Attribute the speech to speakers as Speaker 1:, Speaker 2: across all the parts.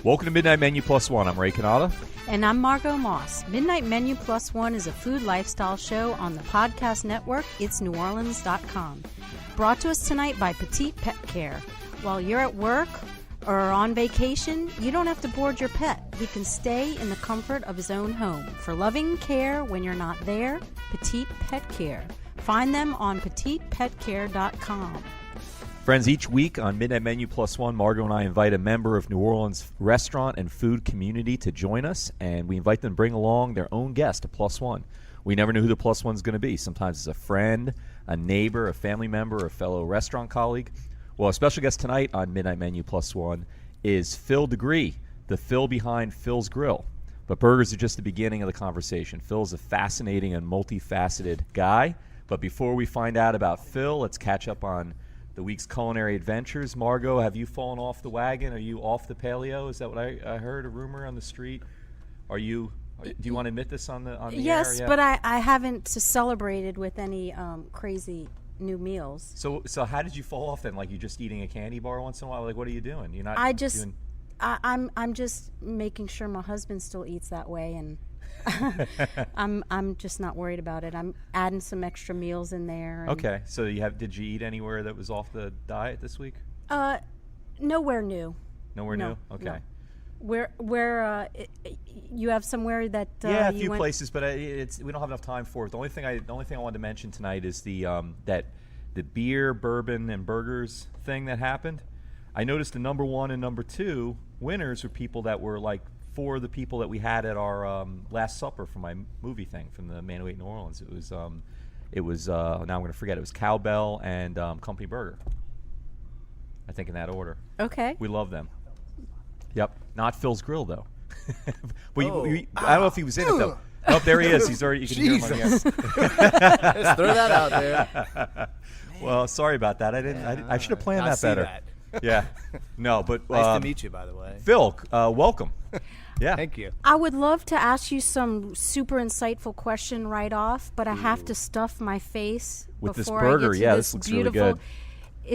Speaker 1: Welcome to Midnight Menu Plus One. I'm Ray Canada.
Speaker 2: And I'm Margot Moss. Midnight Menu Plus One is a food lifestyle show on the podcast network itsneworleans.com. Brought to us tonight by Petite Pet Care. While you're at work or on vacation, you don't have to board your pet. He can stay in the comfort of his own home. For loving care when you're not there, Petite Pet Care. Find them on petitepetcare.com.
Speaker 1: Friends, each week on Midnight Menu Plus One, Margot and I invite a member of New Orleans restaurant and food community to join us, and we invite them to bring along their own guest, a plus one. We never know who the plus one's going to be. Sometimes it's a friend, a neighbor, a family member, a fellow restaurant colleague. Well, a special guest tonight on Midnight Menu Plus One is Phil Degree, the Phil behind Phil's Grill. But burgers are just the beginning of the conversation. Phil's a fascinating and multifaceted guy. But before we find out about Phil, let's catch up on the week's culinary adventures. Margot, have you fallen off the wagon? Are you off the paleo? Is that what I heard, a rumor on the street? Do you want to admit this on the air?
Speaker 2: Yes, but I haven't celebrated with any crazy new meals.
Speaker 1: So how did you fall off then? Like, you just eating a candy bar once in a while? Like, what are you doing? You're not.
Speaker 2: I'm just making sure my husband still eats that way, and I'm just not worried about it. I'm adding some extra meals in there.
Speaker 1: Okay, so did you eat anywhere that was off the diet this week?
Speaker 2: Nowhere new.
Speaker 1: Nowhere new? Okay.
Speaker 2: No. Where you have somewhere that
Speaker 1: a few places, but we don't have enough time for it. The only thing I wanted to mention tonight is the beer, bourbon, and burgers thing that happened. I noticed the number 1 and number 2 winners were people that were like 4 of the people that we had at our Last Supper for my movie thing from the Man Who Ate New Orleans. It was now I'm going to forget. It was Cowbell and Company Burger. I think in that order.
Speaker 2: Okay.
Speaker 1: We love them. Yep. Not Phil's Grill, though. I don't know if he was in it, though. Oh, there he is. He's already. You can hear him on the air.
Speaker 3: Let's throw that out there.
Speaker 1: Well, sorry about that. I should have planned that better.
Speaker 3: That.
Speaker 1: Yeah. No, but
Speaker 3: nice to meet you, by the way.
Speaker 1: Phil, welcome. Yeah.
Speaker 3: Thank you.
Speaker 2: I would love to ask you some super insightful question right off, but I have to stuff my face
Speaker 1: with this
Speaker 2: before
Speaker 1: burger.
Speaker 2: I get to
Speaker 1: Yeah,
Speaker 2: this
Speaker 1: this looks
Speaker 2: beautiful,
Speaker 1: really good.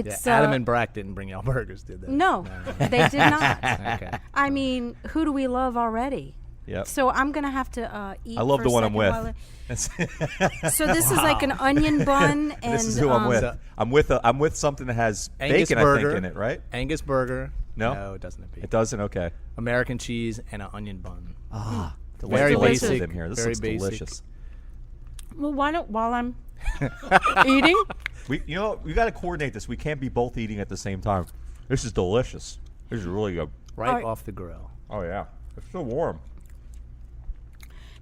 Speaker 2: It's
Speaker 3: Adam and Brack didn't bring y'all burgers, did they?
Speaker 2: No, they did not.
Speaker 3: Okay.
Speaker 2: I mean, who do we love already?
Speaker 1: Yep.
Speaker 2: So I'm gonna have to eat.
Speaker 1: I love
Speaker 2: for
Speaker 1: the
Speaker 2: a
Speaker 1: one I'm
Speaker 2: second
Speaker 1: with.
Speaker 2: So this is like an onion bun, and
Speaker 1: this is who I'm with. I'm with something that has
Speaker 3: Angus
Speaker 1: bacon,
Speaker 3: burger,
Speaker 1: I think, in it, right?
Speaker 3: Angus burger.
Speaker 1: No,
Speaker 3: it doesn't.
Speaker 1: It doesn't. Okay.
Speaker 3: American cheese and an onion bun.
Speaker 1: Very
Speaker 3: basic.
Speaker 1: basic in here. This
Speaker 3: very
Speaker 1: looks
Speaker 3: basic.
Speaker 1: delicious.
Speaker 2: Well, why don't while I'm eating?
Speaker 1: We got to coordinate this. We can't be both eating at the same time. This is delicious. This is really good.
Speaker 3: Right off the grill.
Speaker 1: Oh yeah, it's so warm.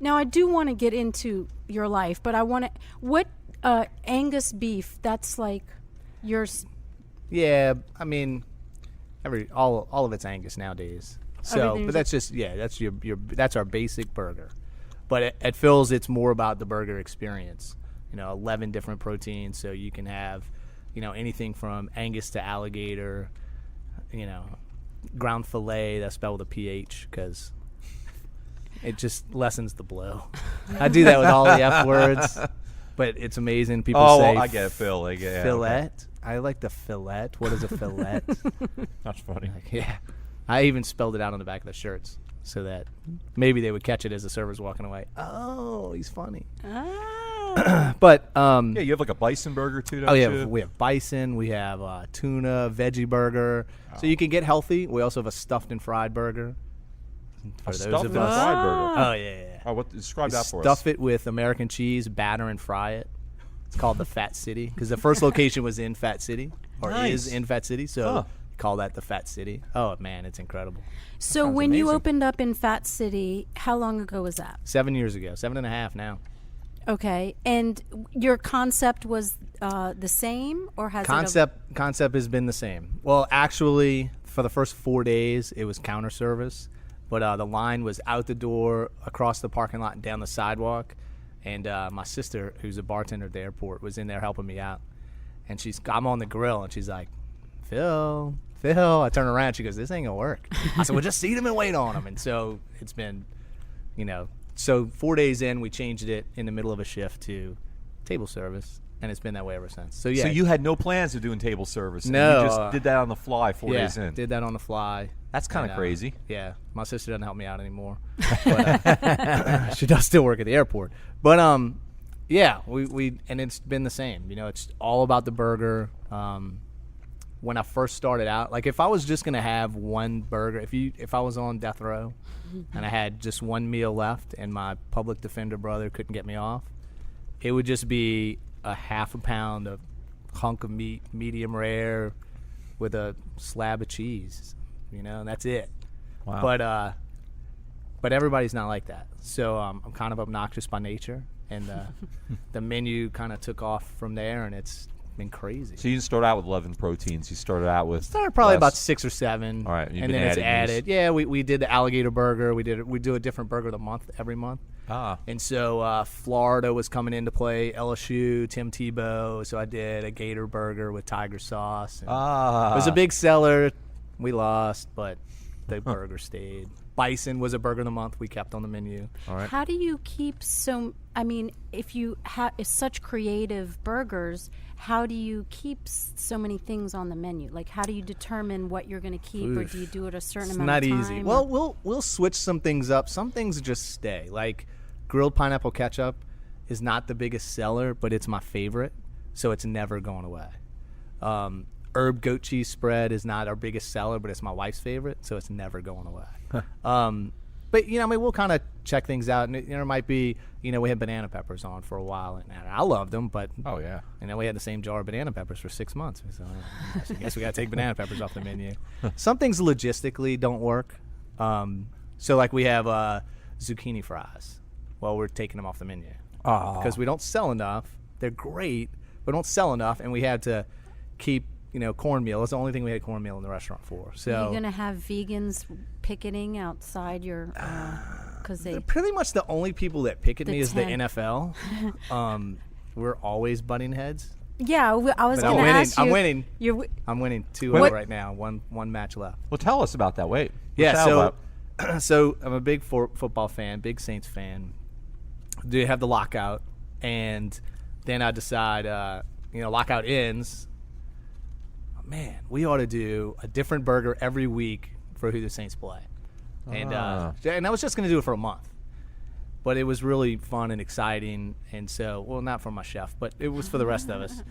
Speaker 2: Now I do want to get into your life, but I want to what Angus beef. That's like yours.
Speaker 3: Yeah, I mean, all of it's Angus nowadays. So, but that's just that's that's our basic burger. But at Phil's, it's more about the burger experience. 11 different proteins, so you can have, anything from Angus to alligator, ground filet, that's spelled with a PH because it just lessens the blow. I do that with all the F words, but it's amazing. People say,
Speaker 1: I get it, Phil.
Speaker 3: Fillet?
Speaker 1: Okay.
Speaker 3: I like the fillet. What is a fillet?
Speaker 1: That's funny.
Speaker 3: Yeah. I even spelled it out on the back of the shirts so that maybe they would catch it as the server's walking away. Oh, he's funny. But
Speaker 1: you have like a bison burger too, don't you?
Speaker 3: We have bison, we have tuna, veggie burger. So you can get healthy. We also have a stuffed and fried burger.
Speaker 1: A stuffed and fried burger.
Speaker 3: Oh yeah.
Speaker 1: Oh, describe that for us.
Speaker 3: Stuff it with American cheese, batter, and fry it. It's called the Fat City because the first location was in Fat City, or is in Fat City. So call that the Fat City. Oh man, it's incredible.
Speaker 2: So when you opened up in Fat City, how long ago was that?
Speaker 3: 7 years ago, 7.5 now.
Speaker 2: Okay, and your concept was the same, or has
Speaker 3: concept has been the same? Well, actually, for the first 4 days, it was counter service, but the line was out the door, across the parking lot, and down the sidewalk. And my sister, who's a bartender at the airport, was in there helping me out. And I'm on the grill, and she's like, Phil. I turn around, she goes, this ain't gonna work. I said, well, just seat him and wait on him. And so it's been, so 4 days in, we changed it in the middle of a shift to table service. and it's been that way ever since. So yeah.
Speaker 1: So you had no plans of doing table service. And
Speaker 3: No,
Speaker 1: you just did that on the fly 4 days in.
Speaker 3: Did that on the fly.
Speaker 1: That's kind of crazy.
Speaker 3: Yeah, my sister doesn't help me out anymore. But, she does still work at the airport. But yeah, we and it's been the same. You know, it's all about the burger. When I first started out, like if I was just gonna have one burger, if I was on death row and I had just one meal left and my public defender brother couldn't get me off, it would just be a half a pound of hunk of meat, medium rare, with a slab of cheese, you know, and that's it.
Speaker 1: Wow.
Speaker 3: But everybody's not like that. So I'm kind of obnoxious by nature, and the menu kind of took off from there, and it's been crazy.
Speaker 1: So you didn't start out with 11 proteins. You started out with
Speaker 3: probably
Speaker 1: less.
Speaker 3: about 6 or 7.
Speaker 1: All right,
Speaker 3: and then it's added. Yeah, we did the alligator burger. We do a different burger every month. And so Florida was coming into play, LSU, Tim Tebow. So I did a gator burger with tiger sauce. It was a big seller. We lost, but the burger stayed. Bison was a burger of the month we kept on the menu.
Speaker 1: All right.
Speaker 2: How do you keep if you have such creative burgers, how do you keep so many things on the menu? Like, how do you determine what you're going to keep, or do you do it a certain amount of time?
Speaker 3: It's not easy. Well, we'll switch some things up. Some things just stay. Like grilled pineapple ketchup is not the biggest seller, but it's my favorite, so it's never going away. Herb goat cheese spread is not our biggest seller, but it's my wife's favorite, so it's never going away. But, you know, I mean, we'll kind of check things out. And, you know, it might be, you know, we had banana peppers on for a while. And I loved them, but, you know, we had the same jar of banana peppers for 6 months. So I guess we got to take banana peppers off the menu. Some things logistically don't work. So, like, we have zucchini fries. Well, we're taking them off the menu. Because we don't sell enough. They're great, but don't sell enough. And we had to keep, you know, cornmeal. It's the only thing we had cornmeal in the restaurant for. So
Speaker 2: are you going to have vegans picketing outside your because
Speaker 3: they're pretty much the only people that picket me is the NFL. We're always butting heads.
Speaker 2: Yeah, I was going to ask you.
Speaker 3: I'm winning. I'm winning 2-0 right now. One match left.
Speaker 1: Well, tell us about that. Wait.
Speaker 3: Yeah, so I'm a big football fan, big Saints fan. They have the lockout, and then I decide, you know, lockout ends. Man, we ought to do a different burger every week for who the Saints play. And I was just going to do it for a month. But it was really fun and exciting. And so, well, not for my chef, but it was for the rest of us.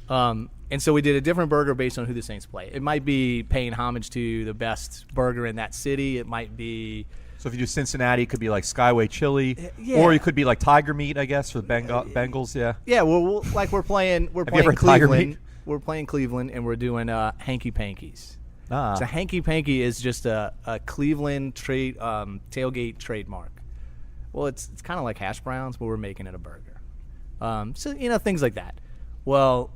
Speaker 3: And so we did a different burger based on who the Saints play. It might be paying homage to the best burger in that city. It might be...
Speaker 1: So if you do Cincinnati, it could be like Skyway Chili, or it could be like Tiger Meat, I guess, for the Bengals. Yeah.
Speaker 3: Yeah. Well, like we're playing Cleveland. We're playing Cleveland, and we're doing Hanky Pankies. So Hanky Panky is just a Cleveland tailgate trademark. Well, it's kind of like hash browns, but we're making it a burger. So, you know, things like that. Well,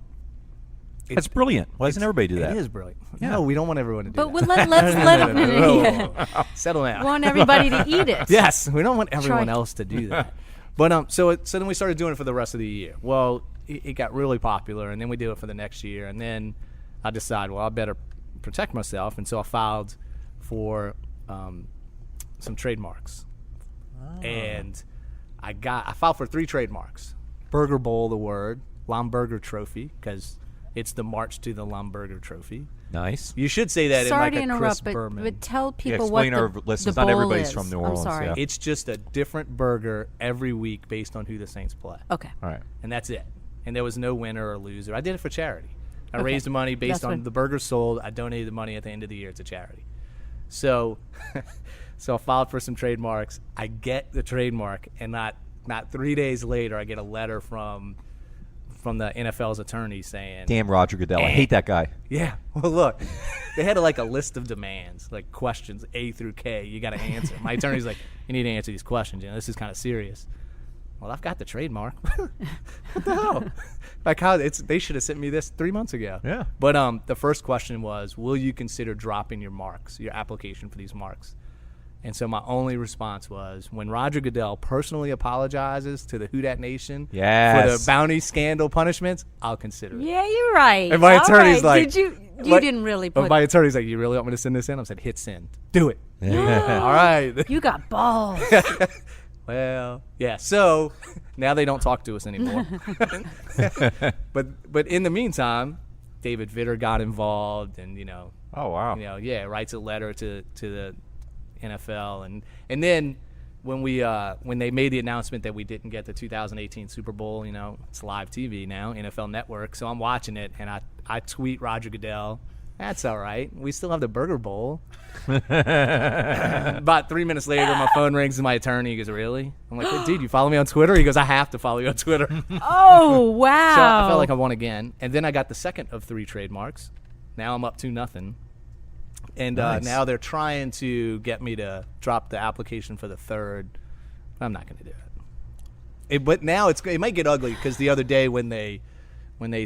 Speaker 1: that's brilliant. Why doesn't everybody do that?
Speaker 3: It is brilliant.
Speaker 1: Yeah.
Speaker 3: No, we don't want everyone to do that.
Speaker 2: But let's let them
Speaker 3: settle down.
Speaker 2: We want everybody to eat it.
Speaker 3: Yes, we don't want everyone else to do that. But so then we started doing it for the rest of the year. Well, it got really popular, and then we did it for the next year, and then I decided, well, I better protect myself, and so I filed for some trademarks, and I filed for 3 trademarks: Burger Bowl, the word, Lomburger Trophy, because it's the march to the Lomburger Trophy.
Speaker 1: Nice.
Speaker 3: You should say that
Speaker 2: Sorry
Speaker 3: in like
Speaker 2: to
Speaker 3: a
Speaker 2: interrupt,
Speaker 3: Chris Berman.
Speaker 2: but tell people
Speaker 1: explain
Speaker 2: what
Speaker 1: our
Speaker 2: the
Speaker 1: listeners.
Speaker 2: bowl
Speaker 1: Not everybody's
Speaker 2: is.
Speaker 1: from New Orleans.
Speaker 2: I'm sorry.
Speaker 1: Yeah.
Speaker 3: It's just a different burger every week based on who the Saints play.
Speaker 2: Okay.
Speaker 1: All right.
Speaker 3: And that's it. And there was no winner or loser. I did it for charity. I raised the money based on the burgers sold. I donated the money at the end of the year to charity. So I filed for some trademarks. I get the trademark, and not 3 days later, I get a letter from the NFL's attorney saying,
Speaker 1: "Damn Roger Goodell, I hate that guy."
Speaker 3: Yeah. Well, look, they had like a list of demands, like questions A through K. You got to answer. My attorney's like, "You need to answer these questions. You know, this is kind of serious." Well, I've got the trademark. What the hell? Like how they should have sent me this 3 months ago.
Speaker 1: Yeah.
Speaker 3: But the first question was, will you consider dropping your marks, your application for these marks? And so my only response was, when Roger Goodell personally apologizes to the Who Dat Nation for the bounty scandal punishments, I'll consider it.
Speaker 2: Yeah, you're right.
Speaker 3: And my attorney's like,
Speaker 2: you didn't really put.
Speaker 3: My attorney's like, you really want me to send this in? I said, hit send. Do it. All right.
Speaker 2: You got balls.
Speaker 3: Well, yeah. So now they don't talk to us anymore. But in the meantime, David Vitter got involved, and
Speaker 1: Oh wow.
Speaker 3: Writes a letter to the NFL, and then when they made the announcement that we didn't get the 2018 Super Bowl, it's live TV now, NFL Network. So I'm watching it, and I tweet Roger Goodell, "That's all right. We still have the Burger Bowl." About 3 minutes later, my phone rings, and my attorney. He goes, "Really?" I'm like, "Dude, you follow me on Twitter?" He goes, "I have to follow you on Twitter."
Speaker 2: Oh, wow.
Speaker 3: So I felt like I won again. And then I got the second of 3 trademarks. Now I'm up 2-0. And
Speaker 1: Nice.
Speaker 3: now they're trying to get me to drop the application for the third. I'm not going to do it. But now it might get ugly, because the other day when they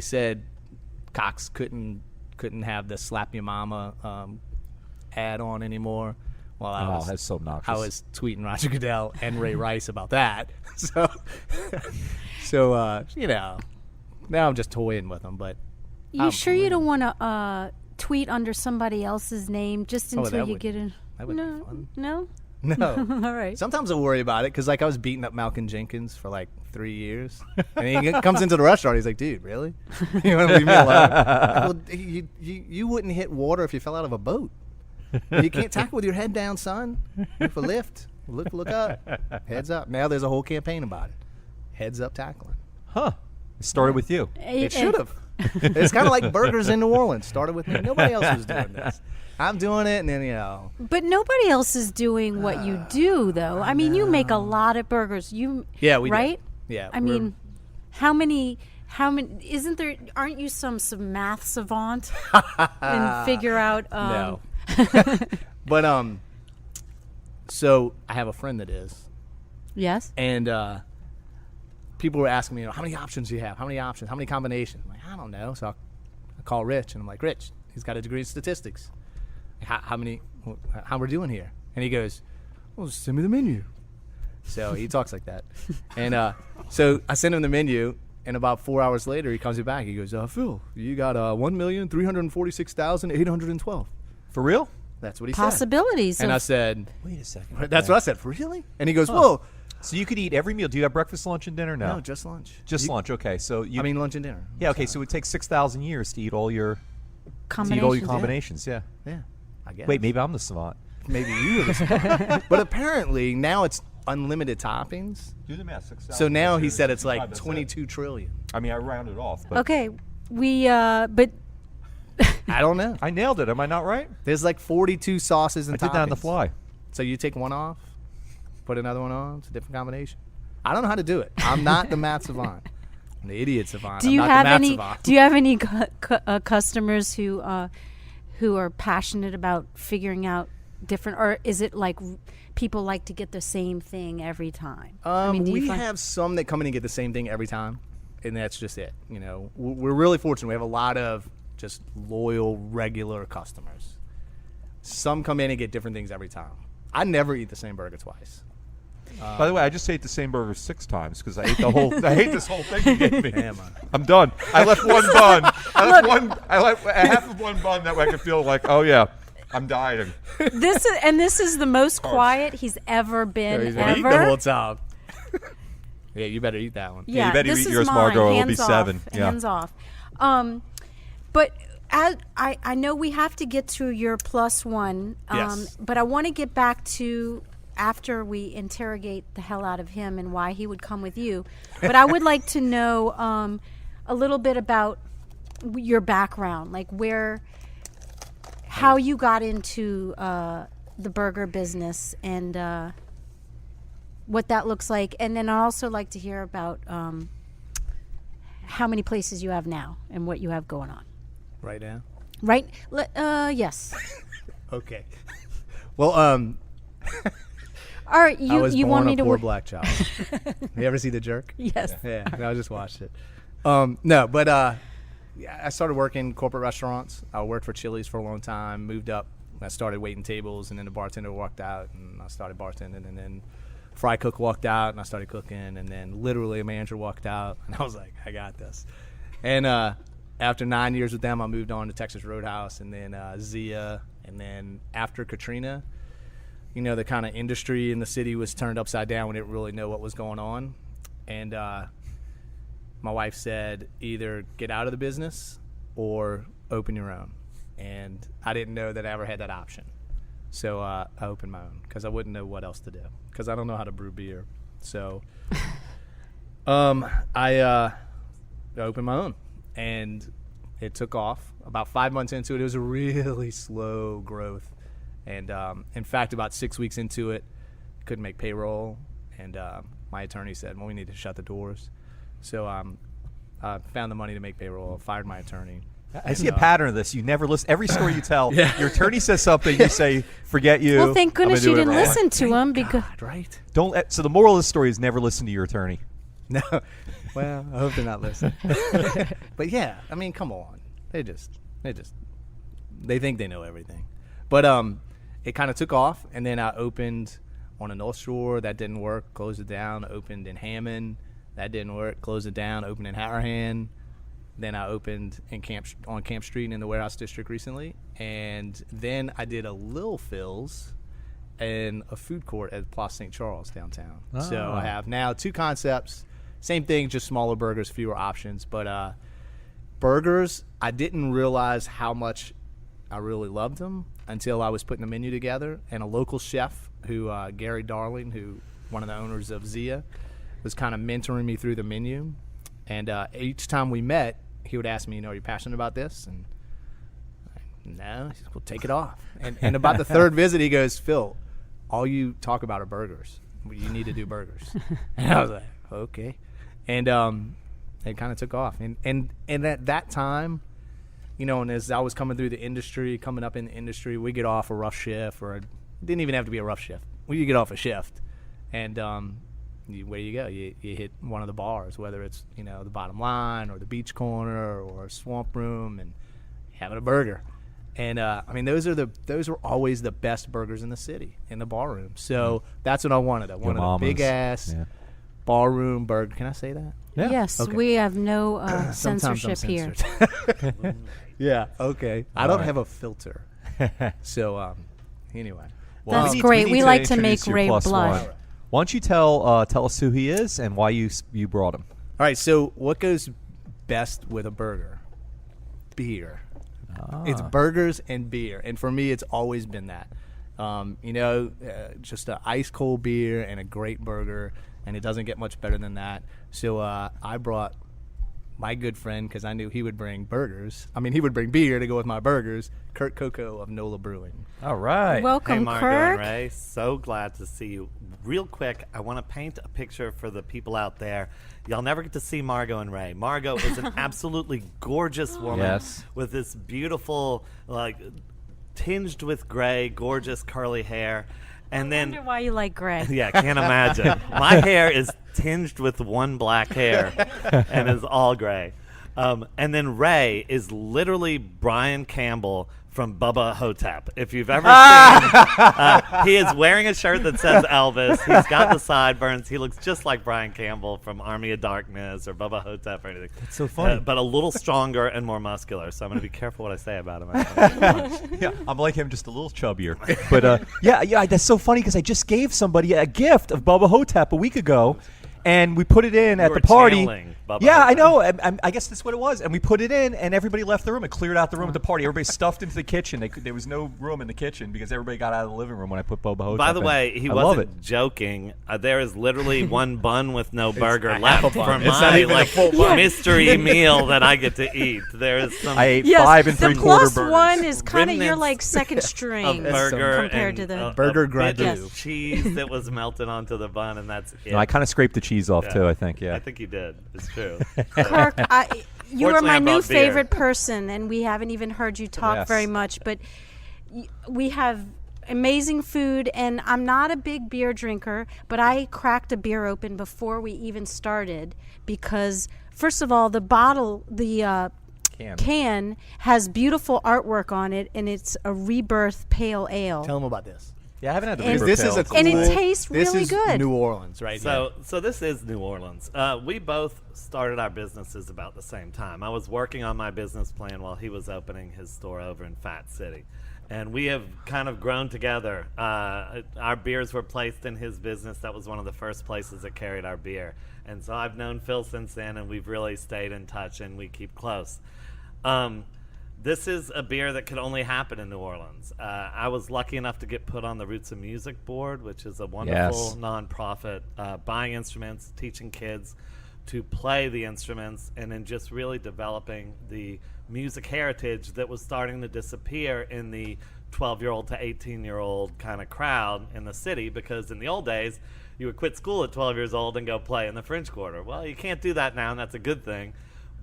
Speaker 3: said Cox couldn't have the Slap Your Mama ad on anymore, well,
Speaker 1: that's so obnoxious.
Speaker 3: I was tweeting Roger Goodell and Ray Rice about that. So now I'm just toying with them. But
Speaker 2: You sure you don't want to tweet under somebody else's name just until you get in?
Speaker 3: That would be fun.
Speaker 2: No?
Speaker 3: No.
Speaker 2: All right.
Speaker 3: Sometimes I worry about it, because I was beating up Malcolm Jenkins for 3 years, and he comes into the restaurant. He's like, "Dude, really? You want to leave me alone?" Well, you wouldn't hit water if you fell out of a boat. You can't tackle with your head down, son. Look for lift. Look up. Heads up. Now there's a whole campaign about it. Heads up tackling.
Speaker 1: Huh. It started with you.
Speaker 3: It should have. It's kind of like burgers in New Orleans. Started with me. Nobody else was doing this. I'm doing it, and then
Speaker 2: But nobody else is doing what you do, though. I mean, you make a lot of burgers.
Speaker 3: Yeah, we do.
Speaker 2: right?
Speaker 3: Yeah.
Speaker 2: I mean, how many? Isn't there? Aren't you some math savant and figure out?
Speaker 3: No. But so I have a friend that is,
Speaker 2: Yes.
Speaker 3: and people were asking me, how many options do you have? How many options? How many combinations? I'm like, I don't know. So I call Rich, and I'm like, Rich, he's got a degree in statistics. How we're doing here? And he goes, well, just send me the menu. So he talks like that. And so I send him the menu, and about 4 hours later, he comes back. He goes, Phil, you got 1,346,812.
Speaker 1: For real?
Speaker 3: That's what he said.
Speaker 2: Possibilities.
Speaker 3: And I said,
Speaker 1: Wait a second.
Speaker 3: that's what I said. Really? And he goes, whoa.
Speaker 1: So you could eat every meal. Do you have breakfast, lunch, and dinner? No,
Speaker 3: No, just lunch.
Speaker 1: Just lunch. Okay, so you.
Speaker 3: lunch and dinner.
Speaker 1: Yeah. Okay, so it would take 6,000 years to eat all your
Speaker 2: combinations.
Speaker 1: combinations. Yeah.
Speaker 3: Yeah, I guess.
Speaker 1: Wait, maybe I'm the savant.
Speaker 3: Maybe you were the savant. But apparently now it's unlimited toppings.
Speaker 1: Do the math. 6,000.
Speaker 3: So now he said it's like 22 trillion.
Speaker 1: I mean, I rounded off, but
Speaker 2: Okay, but
Speaker 3: I don't know.
Speaker 1: I nailed it. Am I not right?
Speaker 3: There's like 42 sauces and
Speaker 1: I did that on the
Speaker 3: toppings.
Speaker 1: fly.
Speaker 3: So you take one off, put another one on. It's a different combination. I don't know how to do it. I'm not the math savant. I'm the idiot savant.
Speaker 2: do you
Speaker 3: I'm not
Speaker 2: have
Speaker 3: the math
Speaker 2: any?
Speaker 3: savant.
Speaker 2: Do you have any customers who are passionate about figuring out different, or is it like people like to get the same thing every time? I mean, do you
Speaker 3: We
Speaker 2: find-
Speaker 3: have some that come in and get the same thing every time, and that's just it. We're really fortunate. We have a lot of just loyal, regular customers. Some come in and get different things every time. I never eat the same burger twice.
Speaker 1: By the way, I just ate the same burger 6 times because I ate the whole. I ate this whole thing you gave me.
Speaker 3: Damn, man.
Speaker 1: I'm done. I left one bun. I left half of one bun that way I could feel like, oh yeah, I'm dying.
Speaker 2: This is the most quiet he's ever been.
Speaker 3: He's been eating the whole time. Yeah, you better eat that one.
Speaker 2: Yeah,
Speaker 1: you better
Speaker 2: this
Speaker 1: eat
Speaker 2: is
Speaker 1: yours,
Speaker 2: mine.
Speaker 1: Margot. It'll be
Speaker 2: Hands off.
Speaker 1: 7. Yeah.
Speaker 2: Hands off. But I know we have to get to your plus one.
Speaker 3: Yes.
Speaker 2: But I want to get back to after we interrogate the hell out of him and why he would come with you. But I would like to know a little bit about your background, like how you got into the burger business and what that looks like. And then I'd also like to hear about how many places you have now and what you have going on.
Speaker 3: Right now?
Speaker 2: Right? Yes.
Speaker 3: Okay. Well,
Speaker 2: All right,
Speaker 3: I was
Speaker 2: you
Speaker 3: born
Speaker 2: want me
Speaker 3: a
Speaker 2: to
Speaker 3: poor
Speaker 2: work?
Speaker 3: black child. You ever see The Jerk?
Speaker 2: Yes.
Speaker 3: Yeah, I just watched it. No, but I started working corporate restaurants. I worked for Chili's for a long time, moved up. I started waiting tables, and then the bartender walked out, and I started bartending, and then fry cook walked out, and I started cooking, and then literally a manager walked out, and I was like, I got this. And after 9 years with them, I moved on to Texas Roadhouse, and then Zia, and then after Katrina, the kind of industry in the city was turned upside down. We didn't really know what was going on. And my wife said, either get out of the business or open your own. And I didn't know that I ever had that option. So I opened my own because I wouldn't know what else to do because I don't know how to brew beer. So I opened my own, and it took off. About 5 months into it, it was a really slow growth. And in fact, about 6 weeks into it, couldn't make payroll. And my attorney said, well, we need to shut the doors. So I found the money to make payroll, fired my attorney.
Speaker 1: I see a pattern of this. You never listen. Every story you tell, your attorney says something, you say, forget you.
Speaker 2: Well, thank goodness you didn't listen to
Speaker 3: Thank
Speaker 2: him because
Speaker 3: God, right?
Speaker 1: So the moral of the story is never listen to your attorney.
Speaker 3: No. Well, I hope they're not listening. But yeah, I mean, come on. They think they know everything. But it kind of took off, and then I opened on a North Shore. That didn't work. Closed it down. Opened in Hammond. That didn't work. Closed it down. Opened in Harahan. Then I opened on Camp Street in the Warehouse District recently. And then I did a Lil Phil's and a food court at Place St. Charles downtown. Oh. So I have now 2 concepts. Same thing, just smaller burgers, fewer options. But burgers, I didn't realize how much I really loved them until I was putting the menu together. And a local chef, Gary Darling, who one of the owners of Zia, was kind of mentoring me through the menu. And each time we met, he would ask me, are you passionate about this? And no. He says, well, take it off. And about the 3rd visit, he goes, Phil, all you talk about are burgers. You need to do burgers. And I was like, okay. And it kind of took off. And at that time, and as I was coming through the industry, coming up in the industry, we get off a rough shift, or it didn't even have to be a rough shift. We get off a shift. And where you go? You hit one of the bars, whether it's, the Bottom Line or the Beach Corner or Swamp Room, and having a burger. And those were always the best burgers in the city, in the bar room. So that's what I wanted. I wanted a big ass ballroom burger. Can I say that?
Speaker 2: Yeah. Yes, okay. We have no censorship here.
Speaker 3: Yeah, okay. I don't have a filter. So anyway.
Speaker 2: Well, that's great. We like to make Ray blush.
Speaker 1: Why don't you tell us who he is and why you brought him?
Speaker 3: All right, so what goes best with a burger? Beer. It's burgers and beer. And for me, it's always been that. Just an ice cold beer and a great burger, and it doesn't get much better than that. So I brought my good friend, because I knew he would bring burgers. He would bring beer to go with my burgers, Kirk Coco of NOLA Brewing.
Speaker 1: All right.
Speaker 2: Welcome,
Speaker 4: hey, Margo
Speaker 2: Kirk.
Speaker 4: And Ray. So glad to see you. Real quick, I want to paint a picture for the people out there. Y'all never get to see Margo and Ray. Margo is an absolutely gorgeous woman with this beautiful, tinged with gray, gorgeous curly hair. And
Speaker 2: I wonder why you like gray.
Speaker 4: Yeah, can't imagine. My hair is tinged with one black hair and is all gray. And then Ray is literally Brian Campbell from Bubba Hotep. If you've ever seen, he is wearing a shirt that says Elvis. He's got the sideburns. He looks just like Brian Campbell from Army of Darkness or Bubba Hotep or anything.
Speaker 1: That's so funny.
Speaker 4: But a little stronger and more muscular. So I'm going to be careful what I say about him.
Speaker 1: Yeah, I'm like him, just a little chubbier. But yeah, that's so funny because I just gave somebody a gift of Bubba Hotep a week ago. And we put it in at the party. Yeah, I know. I guess that's what it was. And we put it in, and everybody left the room. It cleared out the room at the party. Everybody stuffed into the kitchen. There was no room in the kitchen because everybody got out of the living room when I put Boba Hotep in.
Speaker 4: By the way, he wasn't joking. There is literally one bun with no burger left for my mystery meal that I get to eat. There is some.
Speaker 1: I ate 5 3/4 burgers.
Speaker 2: The plus one is kind of your second string
Speaker 4: burger
Speaker 2: compared to the
Speaker 3: burger gratin
Speaker 4: cheese that was melted onto the bun, and that's it.
Speaker 1: No, I kind of scraped the cheese off too. I think. Yeah.
Speaker 4: I think you did. It's true.
Speaker 2: Kirk, you are my new favorite person, and we haven't even heard you talk very much, but we have amazing food, and I'm not a big beer drinker, but I cracked a beer open before we even started because, first of all, the bottle, the can has beautiful artwork on it, and it's a Rebirth Pale Ale.
Speaker 3: Tell them about this.
Speaker 1: Yeah, I haven't had the
Speaker 3: and
Speaker 1: Rebirth
Speaker 3: this
Speaker 1: Pale.
Speaker 3: Is a cool,
Speaker 2: and it tastes really good.
Speaker 3: This is New Orleans, right?
Speaker 4: So this is New Orleans. We both started our businesses about the same time. I was working on my business plan while he was opening his store over in Fat City. And we have kind of grown together. Our beers were placed in his business. That was one of the first places that carried our beer. And so I've known Phil since then, and we've really stayed in touch, and we keep close. This is a beer that could only happen in New Orleans. I was lucky enough to get put on the Roots of Music board, which is a wonderful nonprofit buying instruments, teaching kids to play the instruments, and then just really developing the music heritage that was starting to disappear in the 12-year-old to 18-year-old kind of crowd in the city, because in the old days, you would quit school at 12 years old and go play in the French Quarter. Well, you can't do that now, and that's a good thing.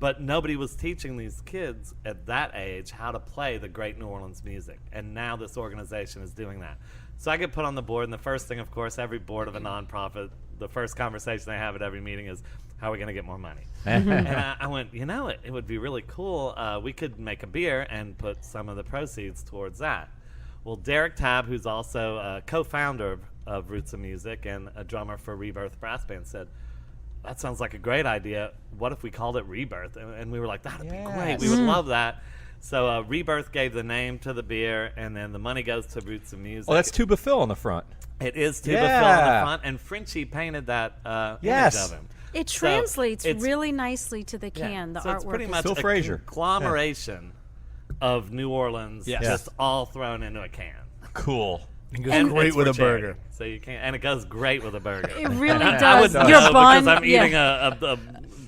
Speaker 4: But nobody was teaching these kids at that age how to play the great New Orleans music. And now this organization is doing that. So I get put on the board, and the first thing, of course, every board of a nonprofit, the first conversation they have at every meeting is, how are we going to get more money? And I went, it would be really cool. We could make a beer and put some of the proceeds towards that. Well, Derek Tabb, who's also a co-founder of Roots of Music and a drummer for Rebirth Brass Band, said, that sounds like a great idea. What if we called it Rebirth? And we were like, that'd be great. We would love that. So Rebirth gave the name to the beer, and then the money goes to Roots of Music.
Speaker 1: Oh, that's Tuba Phil on the front.
Speaker 4: It is Tuba Phil on the front, and Frenchie painted that image of him.
Speaker 2: It translates really nicely to the can. The
Speaker 4: so
Speaker 2: artwork
Speaker 4: it's pretty much
Speaker 1: Phil
Speaker 4: a
Speaker 1: Fraser.
Speaker 4: conglomeration of New Orleans, just all thrown into a can.
Speaker 1: Cool.
Speaker 3: It goes great with a
Speaker 4: charity.
Speaker 3: burger.
Speaker 4: So you can't, and it goes great with a burger.
Speaker 2: It really does.
Speaker 4: I would know
Speaker 2: Your bun,
Speaker 4: because I'm eating a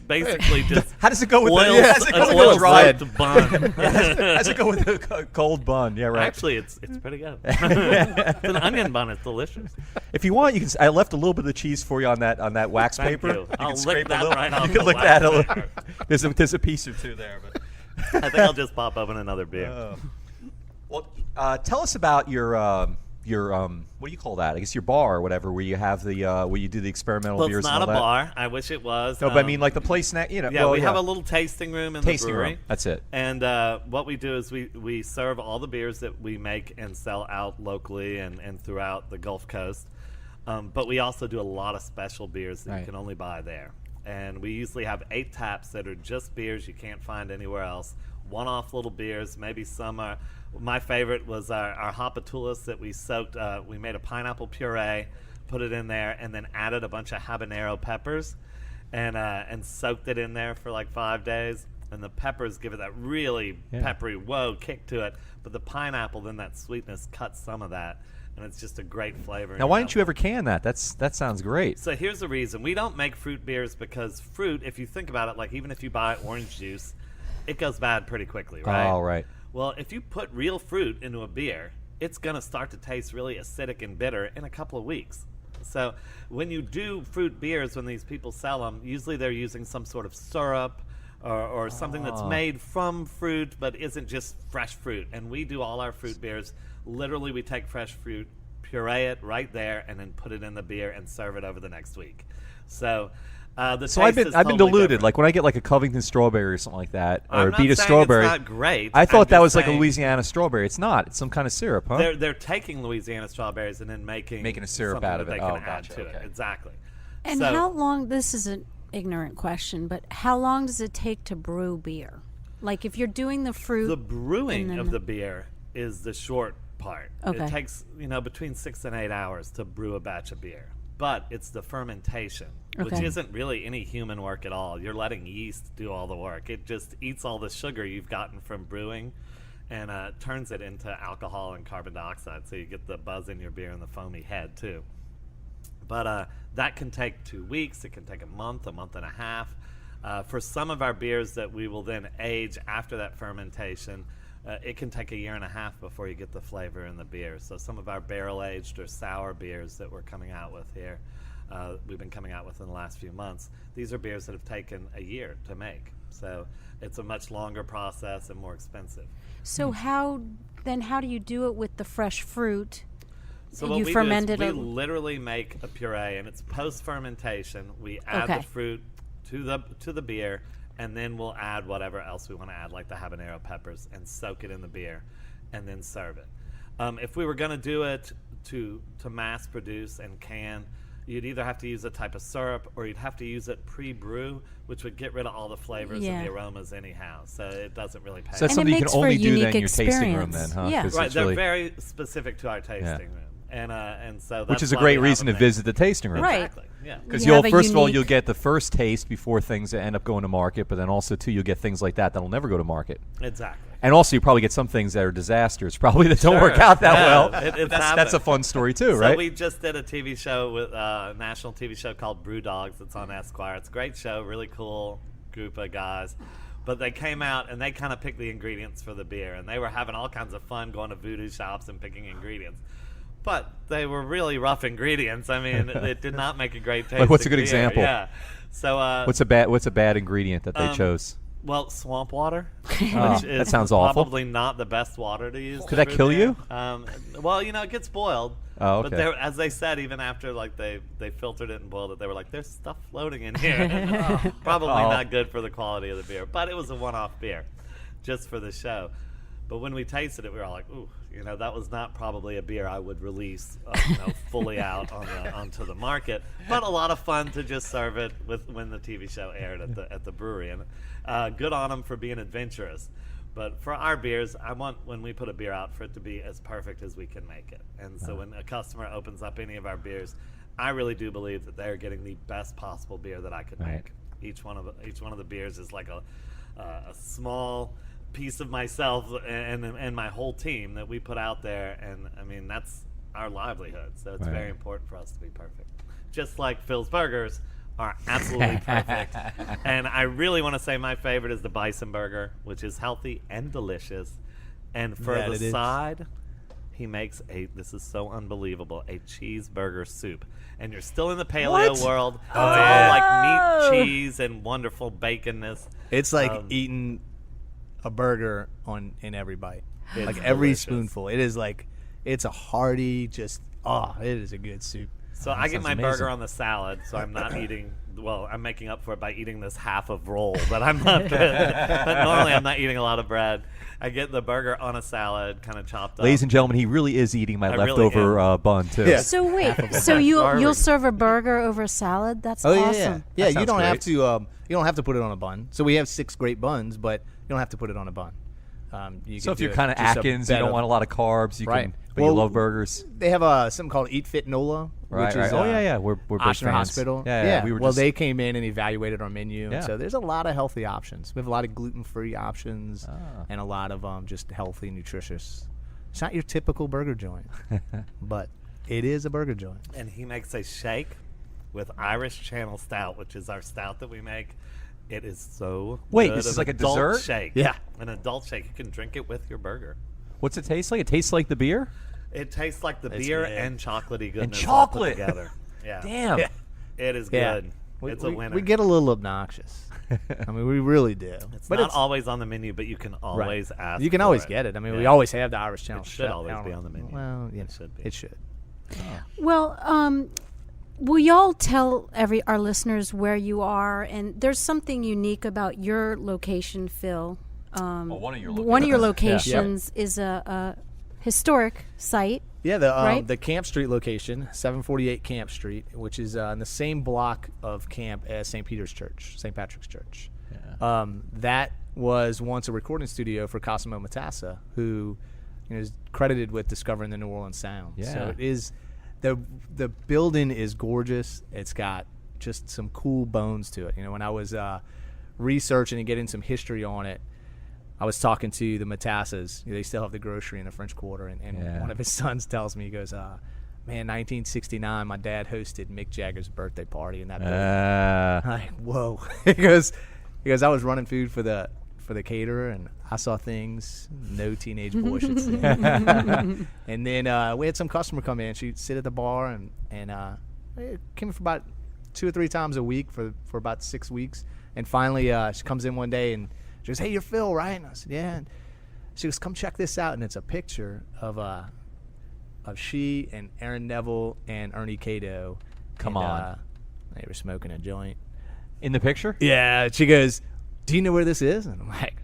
Speaker 4: basically just
Speaker 1: How does it go with
Speaker 4: oil,
Speaker 1: the
Speaker 4: oil
Speaker 1: dry?
Speaker 4: soaked bun.
Speaker 1: How does it go with a cold bun? Yeah, right.
Speaker 4: Actually, it's pretty good. It's an onion bun. It's delicious.
Speaker 1: If you want, you can. I left a little bit of cheese for you on that wax
Speaker 4: Thank
Speaker 1: paper.
Speaker 4: you.
Speaker 1: can
Speaker 4: I'll
Speaker 1: scrape
Speaker 4: lick
Speaker 1: a
Speaker 4: that
Speaker 1: little.
Speaker 4: right off
Speaker 1: You can
Speaker 4: the
Speaker 1: lick
Speaker 4: wax
Speaker 1: that a little.
Speaker 4: paper.
Speaker 1: There's a piece or two there, but.
Speaker 4: I think I'll just pop open another beer.
Speaker 1: Well, tell us about your what do you call that? I guess your bar or whatever, where you have the where you do the experimental
Speaker 4: Well,
Speaker 1: beers.
Speaker 4: it's not
Speaker 1: and
Speaker 4: a
Speaker 1: all that.
Speaker 4: bar. I wish it was.
Speaker 1: No, but I mean like the place next.
Speaker 4: Yeah,
Speaker 1: well,
Speaker 4: we have a little tasting room in the brewery.
Speaker 1: Room. That's it.
Speaker 4: And what we do is we serve all the beers that we make and sell out locally and throughout the Gulf Coast. But we also do a lot of special beers that you can only buy there. And we usually have 8 taps that are just beers you can't find anywhere else. One-off little beers. Maybe some are. My favorite was our Hopatulas that we soaked. We made a pineapple puree, put it in there, and then added a bunch of habanero peppers, and soaked it in there for like 5 days. And the peppers give it that really peppery kick to it. But the pineapple, then that sweetness cuts some of that, and it's just a great flavor.
Speaker 1: Now, why didn't you ever can that? That sounds great.
Speaker 4: So here's the reason: we don't make fruit beers because fruit, if you think about it, like even if you buy orange juice, it goes bad pretty quickly, right?
Speaker 1: Oh, right.
Speaker 4: Well, if you put real fruit into a beer, it's going to start to taste really acidic and bitter in a couple of weeks. So when you do fruit beers, when these people sell them, usually they're using some sort of syrup or something that's made from fruit but isn't just fresh fruit. And we do all our fruit beers. Literally, we take fresh fruit, puree it right there, and then put it in the beer and serve it over the next week. So...
Speaker 1: So I've been deluded.
Speaker 4: Different.
Speaker 1: Like when I get like a Covington strawberry or something like that, or a Beta
Speaker 4: saying
Speaker 1: strawberry.
Speaker 4: It's not great.
Speaker 1: I thought that was like a
Speaker 4: saying
Speaker 1: Louisiana strawberry. It's not. It's some kind of syrup, huh?
Speaker 4: They're taking Louisiana strawberries and then making
Speaker 1: a syrup
Speaker 4: something
Speaker 1: out of
Speaker 4: that
Speaker 1: it.
Speaker 4: They can
Speaker 1: Oh,
Speaker 4: add
Speaker 1: gotcha,
Speaker 4: to it.
Speaker 1: okay.
Speaker 4: Exactly.
Speaker 2: And
Speaker 4: So-
Speaker 2: how long? This is an ignorant question, but how long does it take to brew beer? Like if you're doing the fruit,
Speaker 4: The brewing
Speaker 2: and
Speaker 4: of
Speaker 2: then-
Speaker 4: the beer is the short part.
Speaker 2: Okay.
Speaker 4: It takes between 6 and 8 hours to brew a batch of beer. But it's the fermentation, which
Speaker 2: Okay.
Speaker 4: isn't really any human work at all. You're letting yeast do all the work. It just eats all the sugar you've gotten from brewing and turns it into alcohol and carbon dioxide. So you get the buzz in your beer and the foamy head, too. But that can take 2 weeks. It can take a month and a half. For some of our beers that we will then age after that fermentation, it can take 1.5 years before you get the flavor in the beer. So some of our barrel-aged or sour beers that we're coming out with here, we've been coming out with in the last few months, these are beers that have taken a year to make. So it's a much longer process and more expensive.
Speaker 2: So how do you do it with the fresh fruit?
Speaker 4: So
Speaker 2: You
Speaker 4: what we
Speaker 2: ferment
Speaker 4: do is
Speaker 2: it
Speaker 4: we
Speaker 2: a-
Speaker 4: literally make a puree, and it's post-fermentation. We add
Speaker 2: Okay.
Speaker 4: the fruit to the beer, and then we'll add whatever else we want to add, like the habanero peppers, and soak it in the beer, and then serve it. If we were going to do it to mass produce and can, you'd either have to use a type of syrup or you'd have to use it pre-brew, which would get rid of all the flavors and the aromas anyhow. So it doesn't really pay.
Speaker 1: So that's
Speaker 2: And
Speaker 1: something
Speaker 2: it
Speaker 1: you can
Speaker 2: makes for
Speaker 1: only
Speaker 2: a
Speaker 1: do then
Speaker 2: unique
Speaker 1: in your tasting room, then,
Speaker 2: experience.
Speaker 1: huh?
Speaker 2: Yeah.
Speaker 1: 'Cause
Speaker 4: Right,
Speaker 1: it's
Speaker 4: they're
Speaker 1: really-
Speaker 4: very specific to our tasting room, and so that's
Speaker 1: which is a
Speaker 4: why
Speaker 1: great
Speaker 4: we have
Speaker 1: reason to
Speaker 4: them there.
Speaker 1: visit the tasting room.
Speaker 2: Right.
Speaker 4: Exactly. Yeah.
Speaker 1: Because
Speaker 2: You have a
Speaker 1: first of all,
Speaker 2: unique-
Speaker 1: you'll get the first taste before things end up going to market, but then also, too, you'll get things like that'll never go to market.
Speaker 4: Exactly.
Speaker 1: And also, you probably get some things that are disasters, probably that don't
Speaker 4: Sure.
Speaker 1: work out that
Speaker 4: Yeah,
Speaker 1: well.
Speaker 4: it's
Speaker 1: That's a
Speaker 4: happened.
Speaker 1: fun story, too,
Speaker 4: So
Speaker 1: right?
Speaker 4: we just did a TV show with a national TV show called Brew Dogs. It's on Esquire. It's a great show, really cool group of guys. But they came out and they kind of picked the ingredients for the beer, and they were having all kinds of fun going to voodoo shops and picking ingredients. But they were really rough ingredients. I mean, it did not make a great taste.
Speaker 1: what's a good example?
Speaker 4: Yeah. So
Speaker 1: What's a bad ingredient that they chose?
Speaker 4: well, swamp water,
Speaker 1: Oh,
Speaker 4: which is
Speaker 1: that sounds awful.
Speaker 4: probably not the best water to use.
Speaker 1: Could
Speaker 4: to
Speaker 1: that
Speaker 4: brew
Speaker 1: kill
Speaker 4: beer.
Speaker 1: you?
Speaker 4: Well, it gets boiled.
Speaker 1: Oh,
Speaker 4: But
Speaker 1: okay.
Speaker 4: as they said, even after like they filtered it and boiled it, they were like, "There's stuff floating in here." Probably
Speaker 1: Oh.
Speaker 4: not good for the quality of the beer. But it was a one-off beer, just for the show. But when we tasted it, we were all like, "Ooh, that was not probably a beer I would release fully out onto the market." But a lot of fun to just serve it when the TV show aired at the brewery, and good on them for being adventurous. But for our beers, I want, when we put a beer out, for it to be as perfect as we can make it. And so when a customer opens up any of our beers, I really do believe that they're getting the best possible beer that I could
Speaker 1: Right.
Speaker 4: make. Each one of the beers is like a small piece of myself and my whole team that we put out there. And I mean, that's our livelihood. So it's
Speaker 1: Right.
Speaker 4: very important for us to be perfect. Just like Phil's Burgers are absolutely perfect. And I really want to say my favorite is the bison burger, which is healthy and delicious. And for
Speaker 3: That
Speaker 4: the
Speaker 3: it is.
Speaker 4: side, he makes this is so unbelievable, a cheeseburger soup. And you're still in the paleo
Speaker 1: What?
Speaker 4: world. It's
Speaker 2: Oh.
Speaker 4: all like meat, cheese, and wonderful baconness.
Speaker 3: It's like
Speaker 4: Um,
Speaker 3: eating a burger in every bite.
Speaker 4: It's
Speaker 3: Like every
Speaker 4: delicious.
Speaker 3: spoonful. It is like, it's a hearty, just, it is a good soup.
Speaker 4: So I get
Speaker 1: sounds
Speaker 4: my
Speaker 1: amazing.
Speaker 4: burger on the salad, so I'm not eating. Well, I'm making up for it by eating this half of roll that I'm left with. But normally I'm not eating a lot of bread. I get the burger on a salad, kind of chopped up.
Speaker 1: Ladies and gentlemen, he really is eating my
Speaker 4: I really
Speaker 1: leftover
Speaker 4: am.
Speaker 1: bun, too.
Speaker 3: Yeah.
Speaker 2: So wait, so you'll
Speaker 4: Starving.
Speaker 2: serve a burger over salad? That's
Speaker 3: Oh
Speaker 2: awesome.
Speaker 3: yeah.
Speaker 1: That
Speaker 3: Yeah, you
Speaker 1: sounds
Speaker 3: don't have
Speaker 1: great.
Speaker 3: to you don't have to put it on a bun. So we have 6 great buns, but you don't have to put it on a bun. You
Speaker 1: So
Speaker 3: can
Speaker 1: if
Speaker 3: do
Speaker 1: you're
Speaker 3: it
Speaker 1: kind of
Speaker 3: just a
Speaker 1: Atkins, you
Speaker 3: bed
Speaker 1: don't
Speaker 3: of-
Speaker 1: want a lot of carbs, you
Speaker 3: Right.
Speaker 1: can, but you
Speaker 3: Well,
Speaker 1: love burgers.
Speaker 3: They have something called Eat Fit NOLA,
Speaker 1: Right,
Speaker 3: which
Speaker 1: right.
Speaker 3: is
Speaker 1: Oh, yeah. We're big
Speaker 3: Oshner
Speaker 1: fans.
Speaker 3: Hospital.
Speaker 1: Yeah, we were
Speaker 3: well,
Speaker 1: just-
Speaker 3: they came in and evaluated our menu,
Speaker 1: Yeah.
Speaker 3: and so there's a lot of healthy options. We have a lot of gluten-free options
Speaker 1: Ah.
Speaker 3: and a lot of just healthy, nutritious. It's not your typical burger joint, but it is a burger joint.
Speaker 4: And he makes a shake with Irish Channel Stout, which is our stout that we make. It is so
Speaker 1: Wait,
Speaker 4: good.
Speaker 1: this is
Speaker 4: An
Speaker 1: like a
Speaker 4: adult
Speaker 1: dessert?
Speaker 4: shake.
Speaker 3: Yeah.
Speaker 4: An adult shake. You can drink it with your burger.
Speaker 1: What's it taste like? It tastes like the beer?
Speaker 4: It tastes like the
Speaker 3: It's
Speaker 4: beer
Speaker 3: good.
Speaker 4: and chocolatey goodness all put
Speaker 1: chocolate.
Speaker 4: together. Yeah.
Speaker 1: Damn.
Speaker 3: Yeah.
Speaker 4: It is
Speaker 3: Yeah.
Speaker 4: good. It's a
Speaker 3: we,
Speaker 4: winner.
Speaker 3: we get a little obnoxious. I mean, we really do.
Speaker 4: It's
Speaker 3: but
Speaker 4: not always on the menu, but you can
Speaker 3: right.
Speaker 4: always ask.
Speaker 3: You can
Speaker 4: for
Speaker 3: always
Speaker 4: it.
Speaker 3: get it. I mean, we
Speaker 4: Yeah.
Speaker 3: always have the Irish Channel.
Speaker 4: It should
Speaker 3: Stout.
Speaker 4: always
Speaker 3: I don't
Speaker 4: be
Speaker 3: know.
Speaker 4: on the menu.
Speaker 3: Well,
Speaker 4: It should be.
Speaker 3: It should.
Speaker 2: Well, will y'all tell our listeners where you are? And there's something unique about your location, Phil.
Speaker 1: one of your
Speaker 2: One of your locations is a historic site.
Speaker 3: Yeah, the
Speaker 2: Right?
Speaker 3: the Camp Street location, 748 Camp Street, which is in the same block of camp as St. Peter's Church, St. Patrick's Church.
Speaker 1: Yeah.
Speaker 3: That was once a recording studio for Cosimo Matassa, who is credited with discovering the New Orleans sound.
Speaker 1: Yeah.
Speaker 3: So it is the building is gorgeous. It's got just some cool bones to it. When I was researching and getting some history on it, I was talking to the Matassas. They still have the grocery in the French Quarter, and
Speaker 1: Yeah.
Speaker 3: one of his sons tells me, he goes, man, 1969, my dad hosted Mick Jagger's birthday party in that building. I'm like, whoa. he goes, I was running food for the caterer, and I saw things no teenage boy should see. And then we had some customer come in. She'd sit at the bar, and it came for about 2 or 3 times a week for about 6 weeks. And finally, she comes in one day, and she goes, hey, you're Phil, right? And I said, yeah. And she goes, come check this out. And it's a picture of she and Aaron Neville and Ernie Cato.
Speaker 1: Come
Speaker 3: and,
Speaker 1: on.
Speaker 3: They were smoking a joint.
Speaker 1: In the picture?
Speaker 3: Yeah. She goes, do you know where this is? And I'm like,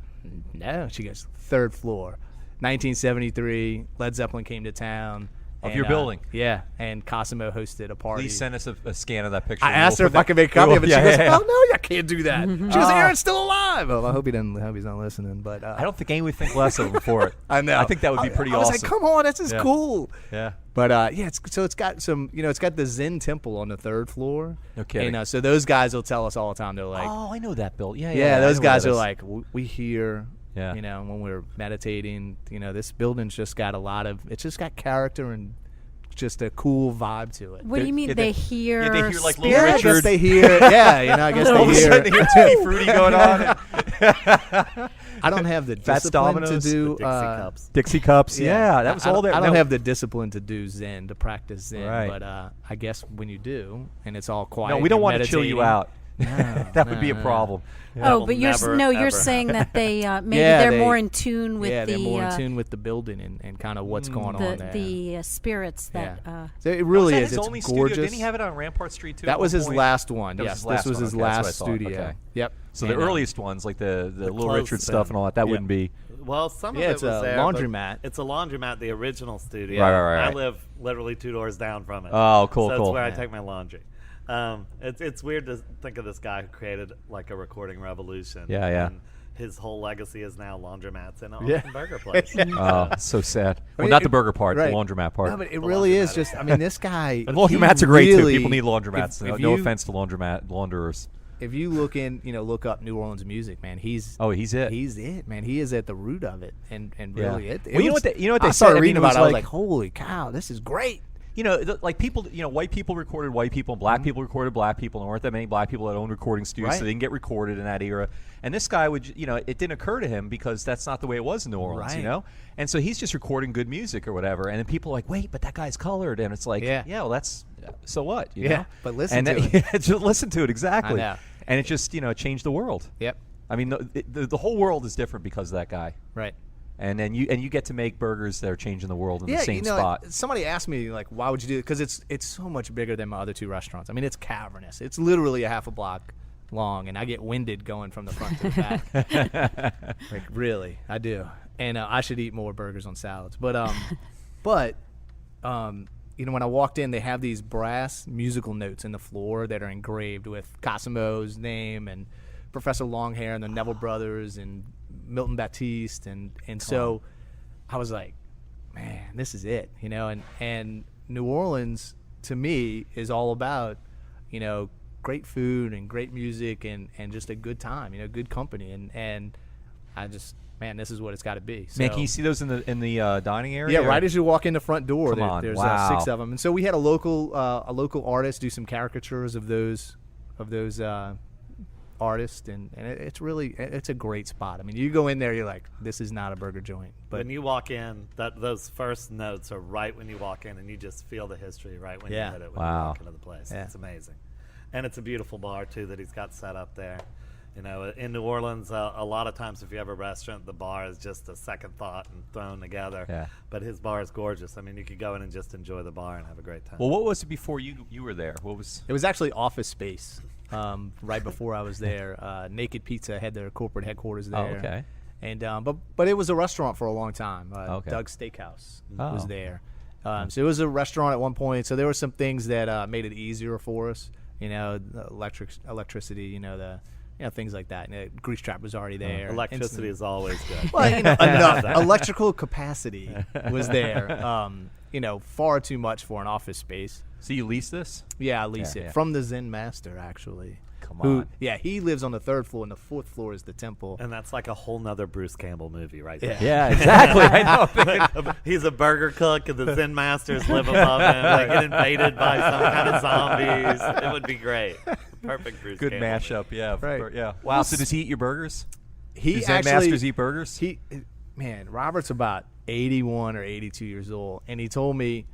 Speaker 3: no. She goes, 3rd floor. 1973, Led Zeppelin came to town.
Speaker 1: Of
Speaker 3: And,
Speaker 1: your building.
Speaker 3: Yeah, and Cosimo hosted a party.
Speaker 1: Please send us a scan of that picture.
Speaker 3: I asked her if I could make a copy of it. She goes, "Oh no, I can't do that." She goes, "Aaron's still alive." Well, I hope he's not listening. But
Speaker 1: I don't think anyone would think less of him for it.
Speaker 3: I know.
Speaker 1: I think that would be pretty
Speaker 3: I was
Speaker 1: awesome.
Speaker 3: like, "Come on, this is cool."
Speaker 1: Yeah.
Speaker 3: But it's got some, it's got the Zen Temple on the 3rd floor.
Speaker 1: No kidding.
Speaker 3: And so those guys will tell us all the time. They're like,
Speaker 1: Oh, I know that build. Yeah,
Speaker 3: yeah,
Speaker 1: I
Speaker 3: those
Speaker 1: know
Speaker 3: guys
Speaker 1: where
Speaker 3: are
Speaker 1: that is.
Speaker 3: like, we hear,
Speaker 1: Yeah.
Speaker 3: when we're meditating, this building's just got it's just got character and just a cool vibe to it.
Speaker 2: What do you mean
Speaker 1: yeah,
Speaker 2: they hear?
Speaker 1: yeah, they hear, like, Little
Speaker 3: Yeah, I
Speaker 1: Richard.
Speaker 3: guess they hear. Yeah, I guess
Speaker 1: All of a
Speaker 3: they
Speaker 1: sudden, they
Speaker 3: hear.
Speaker 1: hear Tutti Frutti going on.
Speaker 3: I don't have the
Speaker 1: Fats
Speaker 3: discipline
Speaker 1: Dominoes,
Speaker 3: to do
Speaker 4: Dixie cups.
Speaker 1: Dixie cups. Yeah, that was all there.
Speaker 3: I don't
Speaker 1: No.
Speaker 3: have the discipline to do Zen, to practice Zen.
Speaker 1: Right.
Speaker 3: But I guess when you do, and it's all quiet.
Speaker 1: No, we don't
Speaker 3: you're
Speaker 1: want to chill you
Speaker 3: meditating.
Speaker 1: out. That would be a problem.
Speaker 2: Oh,
Speaker 4: will
Speaker 2: but you're
Speaker 4: never,
Speaker 2: no, you're
Speaker 4: ever
Speaker 2: saying that they maybe
Speaker 3: Yeah,
Speaker 2: they're
Speaker 3: they-
Speaker 2: more in tune with
Speaker 3: Yeah,
Speaker 2: the
Speaker 3: they're more in tune with the building and kind of what's going on there.
Speaker 2: the spirits that.
Speaker 3: Yeah. So it really
Speaker 1: Was that
Speaker 3: is.
Speaker 1: his
Speaker 3: It's
Speaker 1: only
Speaker 3: gorgeous.
Speaker 1: studio? Didn't he have it on Rampart Street too?
Speaker 3: That
Speaker 1: at
Speaker 3: was
Speaker 1: one
Speaker 3: his
Speaker 1: point?
Speaker 3: last one.
Speaker 1: That was
Speaker 3: Yes,
Speaker 1: his last
Speaker 3: this was
Speaker 1: one.
Speaker 3: his
Speaker 1: Okay, that's what I
Speaker 3: last
Speaker 1: thought.
Speaker 3: studio.
Speaker 1: Okay.
Speaker 3: Yep.
Speaker 1: So the
Speaker 3: And,
Speaker 1: earliest ones, like the Little
Speaker 4: clothes
Speaker 1: Richard stuff
Speaker 4: bin.
Speaker 1: and all that, wouldn't be.
Speaker 4: Well, some
Speaker 3: Yeah,
Speaker 4: of it
Speaker 3: it's
Speaker 4: was
Speaker 3: a
Speaker 4: there.
Speaker 3: laundromat.
Speaker 4: But it's a laundromat, the original studio.
Speaker 1: Right.
Speaker 4: I live literally 2 doors down from it.
Speaker 1: Oh, cool,
Speaker 4: so
Speaker 1: cool.
Speaker 4: that's where I
Speaker 3: Yeah.
Speaker 4: take my laundry. It's weird to think of this guy who created like a recording revolution.
Speaker 1: Yeah.
Speaker 4: And his whole legacy is now laundromats and a
Speaker 3: Yeah.
Speaker 4: burger place.
Speaker 1: Oh, so sad. Well,
Speaker 3: mean,
Speaker 1: not the burger part,
Speaker 3: right.
Speaker 1: the laundromat part.
Speaker 3: No, but it really is just. I mean, this guy.
Speaker 1: and laundromats
Speaker 3: he
Speaker 1: are great
Speaker 3: really-
Speaker 1: too. People need laundromats.
Speaker 3: if
Speaker 1: No
Speaker 3: you-
Speaker 1: offense to launderers.
Speaker 3: If you look up New Orleans music, man, he's
Speaker 1: He's it.
Speaker 3: He's it, man. He is at the root of it, and really it.
Speaker 1: Well, you know what they
Speaker 3: I
Speaker 1: said?
Speaker 3: started
Speaker 1: I mean,
Speaker 3: reading
Speaker 1: it
Speaker 3: about
Speaker 1: was
Speaker 3: it. I was
Speaker 1: like-
Speaker 3: like, holy cow, this is great.
Speaker 1: Like people, white people recorded white people, and black people recorded black people, and there weren't that many black people that owned recording studios,
Speaker 3: Right.
Speaker 1: so they didn't get recorded in that era. And this guy would, it didn't occur to him because that's not the way it was in New Orleans,
Speaker 3: Right.
Speaker 1: And so he's just recording good music or whatever, and then people are like, wait, but that guy's colored, and it's like,
Speaker 3: Yeah.
Speaker 1: well, that's so what, you
Speaker 3: Yeah,
Speaker 1: know?
Speaker 3: but listen
Speaker 1: and
Speaker 3: to
Speaker 1: then,
Speaker 3: it.
Speaker 1: just listen to it exactly,
Speaker 3: I know.
Speaker 1: and it just changed the world.
Speaker 3: Yep.
Speaker 1: I mean, the whole world is different because of that guy.
Speaker 3: Right.
Speaker 1: And then you get to make burgers that are changing the world in the same spot.
Speaker 3: Somebody asked me like, why would you do it? Because it's so much bigger than my other 2 restaurants. I mean, it's cavernous. It's literally a half a block long, and I get winded going from the front to the back. Like really, I do. And I should eat more burgers on salads. But when I walked in, they have these brass musical notes in the floor that are engraved with Cosimo's name and Professor Longhair and the Neville Brothers and Milton Baptiste, and so I was like, man, this is it, and New Orleans to me is all about, great food and great music and just a good time, good company, and I just, man, this is what it's got to be. So,
Speaker 1: Man, can you see those in the dining area?
Speaker 3: yeah, right as you walk in the front door,
Speaker 1: Come on,
Speaker 3: there's
Speaker 1: wow.
Speaker 3: 6 of them, and so we had a local artist do some caricatures of those artists, and it's a great spot. I mean, you go in there, you're like, this is not a burger joint, but
Speaker 4: When you walk in, those first notes are right when you walk in, and you just feel the history right when
Speaker 3: Yeah.
Speaker 4: you hit it when you
Speaker 1: Wow.
Speaker 4: walk into the place.
Speaker 3: Yeah.
Speaker 4: It's amazing. And it's a beautiful bar, too, that he's got set up there. In New Orleans, a lot of times if you have a restaurant, the bar is just a second thought and thrown together.
Speaker 1: Yeah.
Speaker 4: But his bar is gorgeous. I mean, you could go in and just enjoy the bar and have a great time.
Speaker 1: Well, what was it before you were there? What was?
Speaker 3: it was actually office space. Right before I was there, Naked Pizza had their corporate headquarters there.
Speaker 1: Oh, okay.
Speaker 3: And but it was a restaurant for a long time.
Speaker 1: Okay.
Speaker 3: Doug's Steakhouse
Speaker 1: Oh.
Speaker 3: was there. So it was a restaurant at one point. So there were some things that made it easier for us. The electricity. Things like that. And the grease trap was already there.
Speaker 4: Electricity is always good.
Speaker 3: Well, enough electrical capacity was there. Far too much for an office space.
Speaker 1: So you leased this?
Speaker 3: Yeah, I lease
Speaker 1: Yeah,
Speaker 3: it
Speaker 1: yeah.
Speaker 3: from the Zen master, actually.
Speaker 1: Come
Speaker 3: Who-
Speaker 1: on.
Speaker 3: Yeah, he lives on the 3rd floor, and the 4th floor is the temple.
Speaker 4: And that's like a whole nother Bruce Campbell movie right there.
Speaker 1: Yeah, exactly. I know.
Speaker 4: He's a burger cook, and the Zen masters live above him. They get invaded by some kind of zombies. It would be great. Perfect Bruce
Speaker 1: Good
Speaker 4: Campbell
Speaker 1: mashup. Yeah.
Speaker 3: Right.
Speaker 1: Yeah. Wow. So does he eat your burgers?
Speaker 3: He
Speaker 1: Do Zen
Speaker 3: actually,
Speaker 1: masters eat burgers?
Speaker 3: Man, Robert's about 81 or 82 years old, and he told me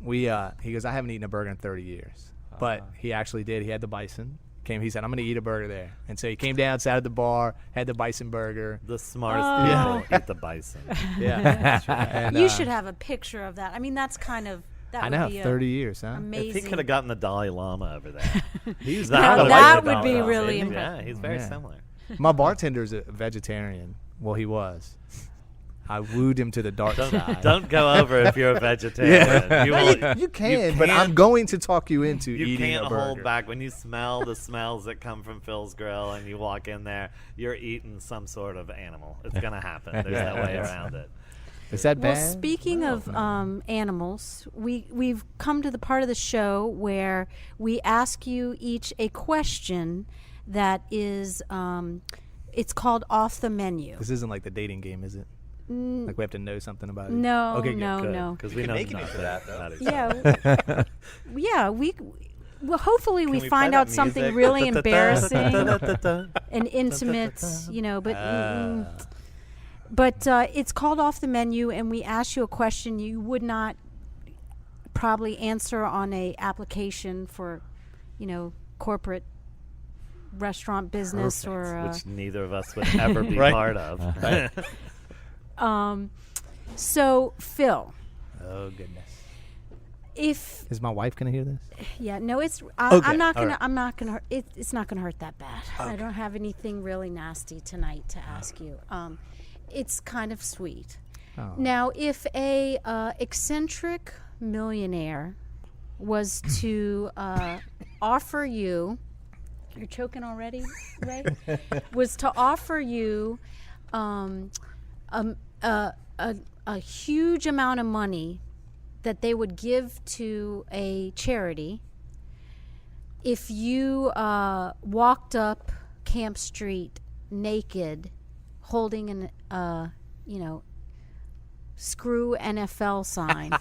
Speaker 3: he goes, I haven't eaten a burger in 30 years, but he actually did. He had the bison. He said, I'm going to eat a burger there, and so he came down, sat at the bar, had the bison burger.
Speaker 4: The smartest people eat the bison.
Speaker 3: Yeah, and,
Speaker 2: You should have a picture of that. I mean, that's kind of that.
Speaker 3: I
Speaker 2: would
Speaker 3: know,
Speaker 2: be
Speaker 3: 30 years, huh?
Speaker 4: If
Speaker 2: amazing.
Speaker 4: he could have gotten the Dalai Lama over there. He's
Speaker 2: Now
Speaker 4: not
Speaker 2: that
Speaker 4: like the
Speaker 2: would be
Speaker 4: Dalai Lama,
Speaker 2: really
Speaker 4: isn't he?
Speaker 2: impressive.
Speaker 4: Yeah, he's very
Speaker 3: Yeah.
Speaker 4: similar.
Speaker 3: My bartender's a vegetarian. Well, he was. I wooed him to the dark side.
Speaker 4: Don't go over if you're a vegetarian.
Speaker 3: Yeah. You can, but I'm going to talk you into
Speaker 4: You
Speaker 3: eating
Speaker 4: can't
Speaker 3: a burger.
Speaker 4: hold back when you smell the smells that come from Phil's Grill and you walk in there. You're eating some sort of animal. It's gonna happen. There's no way around it.
Speaker 3: Is that
Speaker 2: Well,
Speaker 3: bad?
Speaker 2: speaking of animals, we've come to the part of the show where we ask you each a question that is, it's called Off the Menu.
Speaker 3: This isn't like the dating game, is it? Like we have to know something about it?
Speaker 2: No,
Speaker 3: Okay, good.
Speaker 2: no.
Speaker 4: Because we know
Speaker 1: make me
Speaker 4: nothing
Speaker 1: for that, though.
Speaker 4: about each other.
Speaker 2: Yeah, well, hopefully we
Speaker 4: we
Speaker 2: find
Speaker 4: play
Speaker 2: out
Speaker 4: that
Speaker 2: something
Speaker 4: music?
Speaker 2: really embarrassing
Speaker 4: Da-da-da-da-da-da-da.
Speaker 2: and intimate, but it's called Off the Menu, and we ask you a question you would not probably answer on a application for, corporate restaurant business or
Speaker 4: Which neither of us would ever be
Speaker 3: Right.
Speaker 4: part of.
Speaker 2: so Phil,
Speaker 3: Oh goodness.
Speaker 2: if
Speaker 3: Is my wife gonna hear this?
Speaker 2: no, it's
Speaker 3: Okay,
Speaker 2: I'm not
Speaker 3: all
Speaker 2: gonna
Speaker 3: right.
Speaker 2: I'm not gonna it's not gonna hurt that bad. I don't have anything really nasty tonight to ask you. It's kind of sweet.
Speaker 3: Oh.
Speaker 2: Now, if a eccentric millionaire was to offer you, you're choking already, Ray? Was to offer you a huge amount of money that they would give to a charity if you walked up Camp Street naked, holding an screw NFL sign,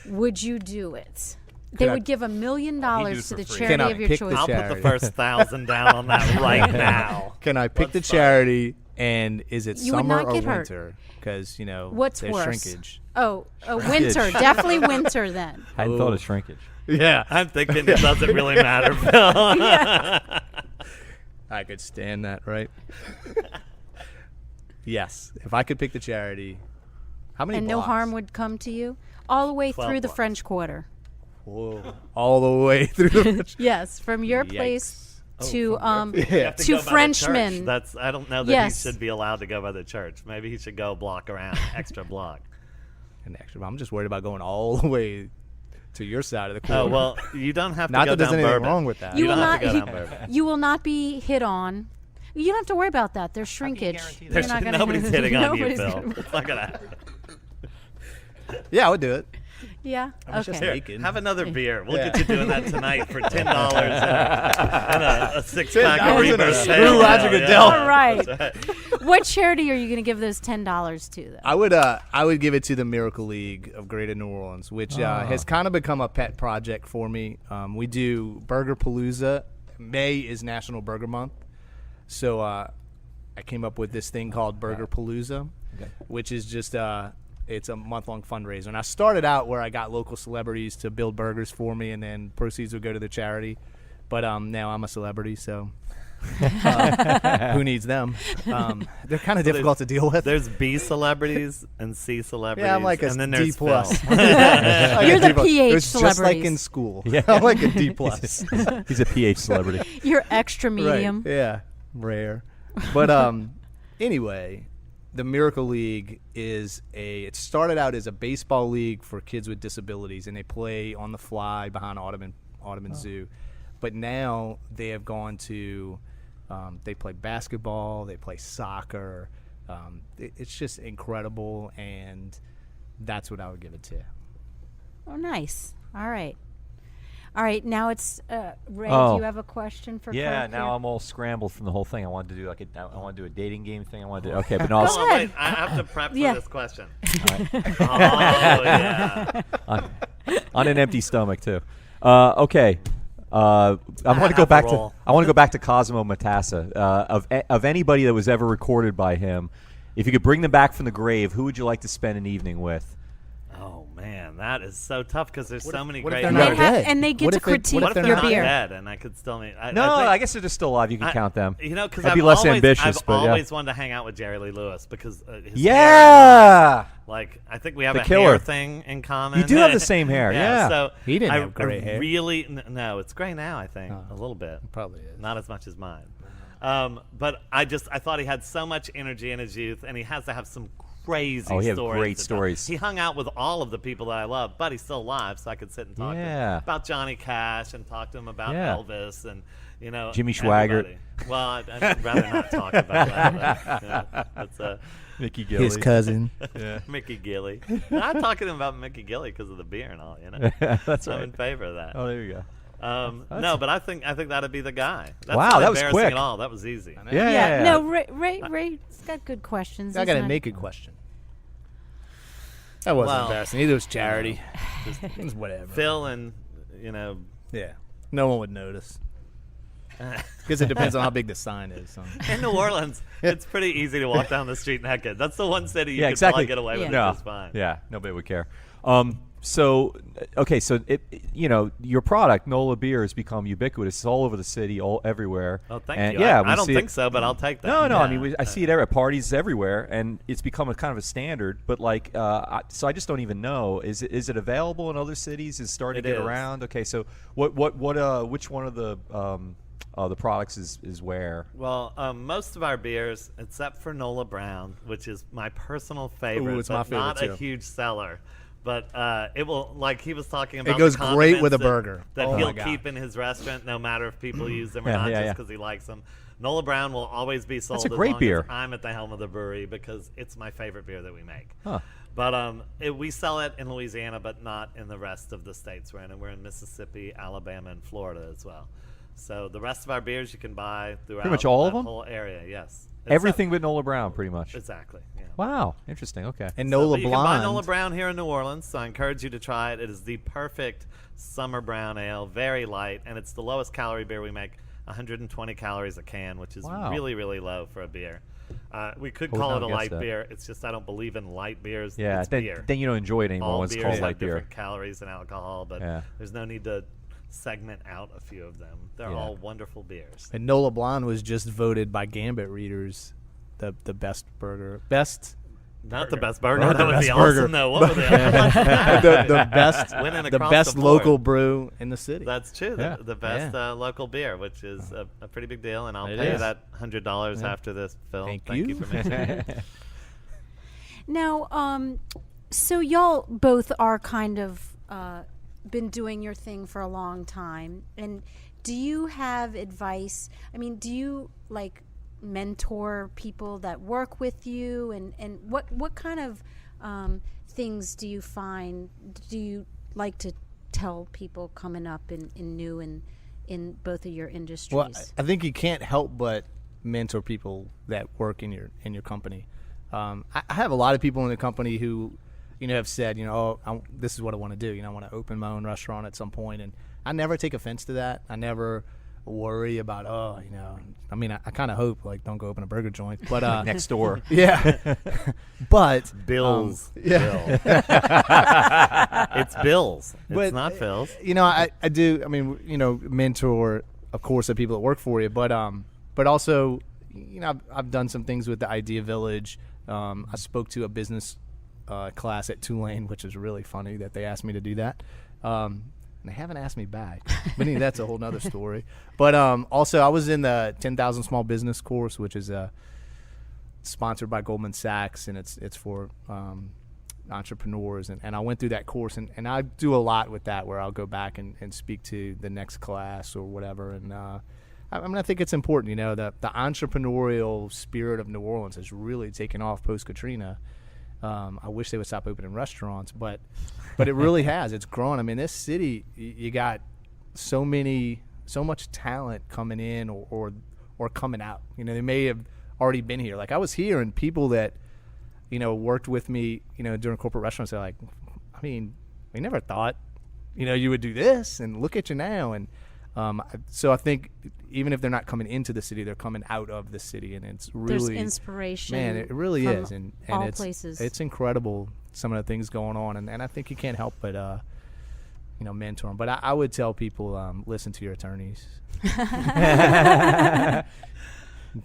Speaker 2: would you do it? They
Speaker 3: I-
Speaker 2: would give $1 million to
Speaker 1: for
Speaker 2: the
Speaker 1: free.
Speaker 2: charity
Speaker 3: Can I
Speaker 2: of your
Speaker 3: pick the
Speaker 2: choice.
Speaker 4: I'll put the
Speaker 3: Charity.
Speaker 4: first 1,000 down on that right now.
Speaker 3: Can I pick the
Speaker 4: Let's start.
Speaker 3: charity? And is it
Speaker 2: You would
Speaker 3: summer
Speaker 2: not
Speaker 3: or
Speaker 2: get hurt.
Speaker 3: winter? Because
Speaker 2: What's
Speaker 3: there's
Speaker 2: worse?
Speaker 3: shrinkage.
Speaker 2: Oh, winter. Definitely winter then.
Speaker 1: I hadn't thought of shrinkage.
Speaker 3: Yeah,
Speaker 4: I'm thinking it doesn't really matter, Phil.
Speaker 3: I could stand that, right? Yes, if I could pick the charity, how many?
Speaker 2: And no
Speaker 3: blocks?
Speaker 2: harm would come to you? All the way
Speaker 4: 12
Speaker 2: through the
Speaker 4: blocks.
Speaker 2: French Quarter.
Speaker 3: Whoa, all the way through the.
Speaker 2: Yes, from your
Speaker 3: Yikes.
Speaker 2: place to
Speaker 4: You have to
Speaker 2: to
Speaker 4: go by the church.
Speaker 2: Frenchmen.
Speaker 4: I don't know that
Speaker 2: Yes.
Speaker 4: he should be allowed to go by the church. Maybe he should go block around, extra block.
Speaker 3: An extra. I'm just worried about going all the way to your side of the court.
Speaker 4: Oh, well, you don't have to
Speaker 3: Not
Speaker 4: go
Speaker 3: that there's
Speaker 4: down
Speaker 3: anything
Speaker 4: Bourbon.
Speaker 3: wrong with that.
Speaker 2: You
Speaker 4: You
Speaker 2: will
Speaker 4: don't
Speaker 2: not.
Speaker 4: have to go down Bourbon.
Speaker 2: You will not be hit on. You don't have to worry about that. There's shrinkage.
Speaker 1: guarantee
Speaker 2: You're not gonna-
Speaker 4: Nobody's hitting on you,
Speaker 2: nobody's
Speaker 4: Phil.
Speaker 2: gonna-
Speaker 4: It's not going to happen.
Speaker 3: Yeah, I would do it.
Speaker 2: Yeah.
Speaker 3: was just
Speaker 2: Okay.
Speaker 3: naked.
Speaker 4: Have another beer. We'll
Speaker 3: Yeah.
Speaker 4: get you doing that tonight for $10 and a six-pack of
Speaker 3: $10 and a
Speaker 4: Reaper
Speaker 3: screw
Speaker 4: Sail.
Speaker 3: Roger
Speaker 4: Yeah.
Speaker 3: Goodell.
Speaker 2: All right.
Speaker 4: That's right.
Speaker 2: What charity are you going to give those $10 to? Then?
Speaker 3: I would give it to the Miracle League of Greater New Orleans, which has kind of become a pet project for me. We do Burger Palooza. May is National Burger Month, so I came up with this thing called Burger Palooza, which is just it's a month-long fundraiser. And I started out where I got local celebrities to build burgers for me, and then proceeds would go to the charity. But now I'm a celebrity, so who needs them? They're kind of difficult to deal with.
Speaker 4: There's B celebrities and C celebrities.
Speaker 3: Yeah, I'm like a
Speaker 4: and then
Speaker 3: D
Speaker 4: there's
Speaker 3: plus.
Speaker 4: Phil.
Speaker 2: You're the PH
Speaker 3: It's just like
Speaker 2: celebrities.
Speaker 3: in school.
Speaker 1: Yeah.
Speaker 3: I'm like a D plus.
Speaker 1: He's a PH celebrity.
Speaker 2: You're extra medium.
Speaker 3: Right. Yeah, rare. But anyway, the Miracle League it started out as a baseball league for kids with disabilities, and they play on the fly behind Audubon Zoo. But now they have gone to they play basketball, they play soccer. It's just incredible, and that's what I would give it to.
Speaker 2: Oh, nice. All right. Now it's Ray.
Speaker 1: Oh.
Speaker 2: Do you have a question for
Speaker 1: Yeah,
Speaker 2: Kirk
Speaker 1: now
Speaker 2: here?
Speaker 1: I'm all scrambled from the whole thing. I wanted to do I want to do a dating game thing. I want to do but no,
Speaker 2: Go
Speaker 4: Oh,
Speaker 2: ahead.
Speaker 4: wait, I have to prep
Speaker 2: Yeah.
Speaker 4: for this question. Oh, yeah.
Speaker 1: on an empty stomach too. Okay. I want to go
Speaker 4: have a
Speaker 1: back to
Speaker 4: roll.
Speaker 1: Cosimo Matassa. Of anybody that was ever recorded by him, if you could bring them back from the grave, who would you like to spend an evening with?
Speaker 4: Oh, man, that is so tough because there's so many
Speaker 3: what if
Speaker 4: great
Speaker 3: they're
Speaker 2: They
Speaker 3: not
Speaker 4: artists.
Speaker 2: have-
Speaker 3: dead?
Speaker 2: and they get
Speaker 3: What
Speaker 2: to
Speaker 3: if they-
Speaker 2: critique
Speaker 3: what
Speaker 4: What
Speaker 3: if
Speaker 4: if
Speaker 3: they're
Speaker 4: they're
Speaker 2: your
Speaker 4: not
Speaker 2: beer.
Speaker 4: dead and I could still meet?
Speaker 1: No,
Speaker 4: think,
Speaker 1: I guess they're just still alive. You can count them.
Speaker 4: You know, because
Speaker 1: That'd
Speaker 4: I've
Speaker 1: be less
Speaker 4: always,
Speaker 1: ambitious,
Speaker 4: I've
Speaker 1: but yeah.
Speaker 4: always wanted to hang out with Jerry Lee Lewis because his hair,
Speaker 1: Yeah.
Speaker 4: like I think we have
Speaker 1: The
Speaker 4: a
Speaker 1: killer.
Speaker 4: hair thing in common.
Speaker 1: You do have the same hair, yeah.
Speaker 4: So
Speaker 3: He didn't
Speaker 4: I,
Speaker 3: have gray
Speaker 4: I
Speaker 3: hair.
Speaker 4: Really, no, it's gray now. I think a little bit,
Speaker 3: Probably is.
Speaker 4: not as much as mine. But I thought he had so much energy in his youth, and he has to have some crazy
Speaker 1: Oh, he had
Speaker 4: stories.
Speaker 1: great
Speaker 4: to tell.
Speaker 1: stories.
Speaker 4: He hung out with all of the people that I love, but he's still alive, so I could sit and talk to him about Johnny Cash and talk to him about Elvis and, you know,
Speaker 1: Jimmy Swaggart.
Speaker 4: everybody. Well, I'd rather not talk about that. But, you know, that's
Speaker 1: Mickey Gilley.
Speaker 3: His cousin.
Speaker 4: Mickey Gilley. I'm talking to him about Mickey Gilley because of the beer and all, you know.
Speaker 1: That's
Speaker 4: I'm
Speaker 1: right.
Speaker 4: in favor of that.
Speaker 1: Oh, there you go.
Speaker 4: No, but I think that'd be the guy. That's
Speaker 1: Wow,
Speaker 4: not
Speaker 1: that was
Speaker 4: embarrassing
Speaker 1: quick.
Speaker 4: at all. That was easy.
Speaker 1: Yeah.
Speaker 2: No, Ray's got good questions.
Speaker 3: I
Speaker 2: He's
Speaker 3: got a
Speaker 2: not-
Speaker 3: naked question. That wasn't
Speaker 4: Well,
Speaker 3: embarrassing. Either was charity. It's whatever.
Speaker 4: Phil and, you know,
Speaker 3: Yeah. No one would notice. Because it depends on how big the sign is. So.
Speaker 4: in New Orleans, it's pretty easy to walk down the street naked. That's the one city you
Speaker 1: Yeah,
Speaker 4: could
Speaker 1: exactly.
Speaker 4: probably get away with
Speaker 1: No.
Speaker 4: just fine.
Speaker 1: Yeah, nobody would care. So you know, your product NOLA beer has become ubiquitous. It's all over the city, all everywhere.
Speaker 4: Oh, thank
Speaker 1: And
Speaker 4: you.
Speaker 1: Yeah,
Speaker 4: I
Speaker 1: we
Speaker 4: don't
Speaker 1: see
Speaker 4: think
Speaker 1: it.
Speaker 4: so, but I'll take that.
Speaker 1: No,
Speaker 4: Yeah.
Speaker 1: I mean, I see it at parties everywhere, and it's become a kind of a standard. But like, so I just don't even know. Is it available in other cities? Is it starting to
Speaker 4: It
Speaker 1: get
Speaker 4: is.
Speaker 1: around? Okay, so which one of the products is where?
Speaker 4: Well, most of our beers, except for NOLA Brown, which is my personal favorite,
Speaker 3: Ooh, it's
Speaker 4: but
Speaker 3: my favorite,
Speaker 4: not
Speaker 3: too.
Speaker 4: a huge seller. But it will, like he was talking about.
Speaker 3: goes
Speaker 4: the
Speaker 3: great with a
Speaker 4: condiments
Speaker 3: burger.
Speaker 4: That
Speaker 3: Oh, my
Speaker 4: he'll
Speaker 3: God.
Speaker 4: keep in his restaurant, no matter if people use them or
Speaker 1: Yeah,
Speaker 4: not,
Speaker 1: yeah,
Speaker 4: just
Speaker 1: yeah.
Speaker 4: because he likes them. NOLA Brown will always be sold.
Speaker 1: a great
Speaker 4: as long
Speaker 1: beer.
Speaker 4: As I'm at the helm of the brewery because it's my favorite beer that we make.
Speaker 1: Huh.
Speaker 4: But we sell it in Louisiana, but not in the rest of the states we're in. And we're in Mississippi, Alabama, and Florida as well. So the rest of our beers you can buy throughout
Speaker 1: much all of
Speaker 4: that
Speaker 1: them?
Speaker 4: whole area. Yes,
Speaker 1: Everything but NOLA Brown, pretty much.
Speaker 4: Exactly. Yeah.
Speaker 1: Wow, interesting. Okay.
Speaker 3: And
Speaker 4: So,
Speaker 3: NOLA
Speaker 4: but you can buy
Speaker 3: Blonde.
Speaker 4: NOLA Brown here in New Orleans, so I encourage you to try it. It is the perfect summer brown ale, very light, and it's the lowest calorie beer we make, 120 calories a can, which is
Speaker 1: Wow.
Speaker 4: really, really low for a beer. We could
Speaker 1: I would
Speaker 4: call
Speaker 1: not
Speaker 4: it a
Speaker 1: guess
Speaker 4: light
Speaker 1: that.
Speaker 4: beer. It's just I don't believe in light beers.
Speaker 1: Yeah,
Speaker 4: it's beer.
Speaker 1: then you don't enjoy it anymore
Speaker 4: All
Speaker 1: when it's
Speaker 4: beers
Speaker 1: called
Speaker 4: have
Speaker 1: light beer.
Speaker 4: different calories and alcohol, but
Speaker 1: Yeah.
Speaker 4: there's no need to segment out a few of them. They're
Speaker 1: Yeah.
Speaker 4: all wonderful beers.
Speaker 3: And NOLA Blonde was just voted by Gambit readers the best burger.
Speaker 4: Not the best burger.
Speaker 3: Not
Speaker 4: That
Speaker 3: the
Speaker 4: would be
Speaker 3: best burger.
Speaker 4: awesome, though. What would they?
Speaker 3: the best
Speaker 4: Winning
Speaker 3: the
Speaker 4: across
Speaker 3: best
Speaker 4: the board.
Speaker 3: local brew in the city.
Speaker 4: That's true.
Speaker 1: Yeah.
Speaker 4: The best local beer, which is a pretty big deal, and I'll
Speaker 3: It
Speaker 4: pay you
Speaker 3: is.
Speaker 4: that $100 after this, Phil.
Speaker 3: Thank
Speaker 4: you
Speaker 3: you.
Speaker 4: for mentioning it.
Speaker 2: Now, so y'all both are kind of been doing your thing for a long time, and do you have advice? I mean, do you like mentor people that work with you, and what kind of things do you find? Do you like to tell people coming up in new and in both of your industries?
Speaker 3: Well, I think you can't help but mentor people that work in your company. I have a lot of people in the company who, have said, this is what I want to do. I want to open my own restaurant at some point, and I never take offense to that. I never worry about, I mean, I kind of hope, don't go open a burger joint, but
Speaker 1: Next door.
Speaker 3: yeah, but
Speaker 4: Bill's.
Speaker 3: yeah.
Speaker 4: Bill. It's Bill's. It's
Speaker 3: But,
Speaker 4: not Phil's.
Speaker 3: I do. I mean, mentor, of course, the people that work for you, but also, I've done some things with the Idea Village. I spoke to a business class at Tulane, which is really funny that they asked me to do that. And they haven't asked me back, but that's a whole nother story. But also, I was in the 10,000 Small Business course, which is sponsored by Goldman Sachs, and it's for entrepreneurs. And I went through that course, and I do a lot with that, where I'll go back and speak to the next class or whatever. And I think it's important, the entrepreneurial spirit of New Orleans has really taken off post-Katrina. I wish they would stop opening restaurants, but it really has. It's grown. I mean, this city, you got so much talent coming in or coming out. They may have already been here. Like, I was here, and people that worked with me, during corporate restaurants, they're like, I mean, we never thought, you would do this, and look at you now. And so I think even if they're not coming into the city, they're coming out of the city, and it's really
Speaker 2: There's inspiration.
Speaker 3: Man, it really
Speaker 2: from
Speaker 3: is, and
Speaker 2: all
Speaker 3: it's
Speaker 2: places.
Speaker 3: It's incredible, some of the things going on, and I think you can't help but mentor them. But I would tell people, listen to your attorneys.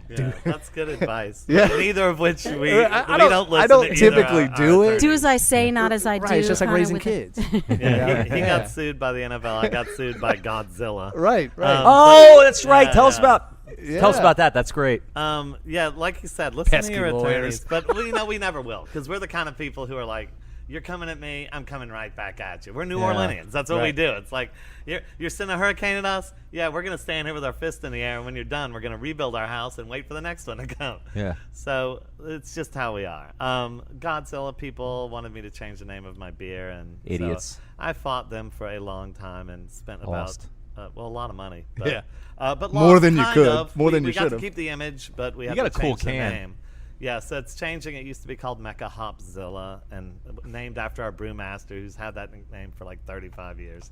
Speaker 4: Yeah, that's good advice.
Speaker 3: Yeah.
Speaker 4: Neither of which we
Speaker 3: I
Speaker 4: don't listen
Speaker 3: I don't
Speaker 4: to
Speaker 3: typically
Speaker 4: either,
Speaker 3: do it.
Speaker 4: attorneys.
Speaker 2: Do as I say, not as I do.
Speaker 3: Right, it's just like
Speaker 2: kinda
Speaker 3: raising
Speaker 2: with
Speaker 3: kids.
Speaker 4: Yeah, he
Speaker 3: Yeah.
Speaker 4: got sued by the NFL. I got sued by Godzilla.
Speaker 3: Right.
Speaker 1: Oh, that's right. Tell us
Speaker 4: yeah.
Speaker 1: about Tell us about that. That's great.
Speaker 4: Yeah, like you said, listen
Speaker 3: Pesky
Speaker 4: to your
Speaker 3: lawyers.
Speaker 4: attorneys. But we never will, because we're the kind of people who are like, you're coming at me, I'm coming right back at you. We're New Orleanians. That's what we do. It's like, you're sending a hurricane at us? Yeah, we're going to stand here with our fist in the air, and when you're done, we're going to rebuild our house and wait for the next one to come. Yeah. So it's just how we are. Godzilla people wanted me to change the name of my beer. And
Speaker 1: idiots.
Speaker 4: So I fought them for a long time and spent about... a lot of money. But, but
Speaker 3: more than you could.
Speaker 4: Of.
Speaker 3: More than you
Speaker 4: should have.
Speaker 3: should have.
Speaker 4: We got to keep the image, but we have
Speaker 1: got
Speaker 4: to
Speaker 1: a cool
Speaker 4: change the
Speaker 1: can.
Speaker 4: name. Yeah, so it's changing. It used to be called Mecca Hopzilla, and named after our brewmaster, who's had that name for like 35 years.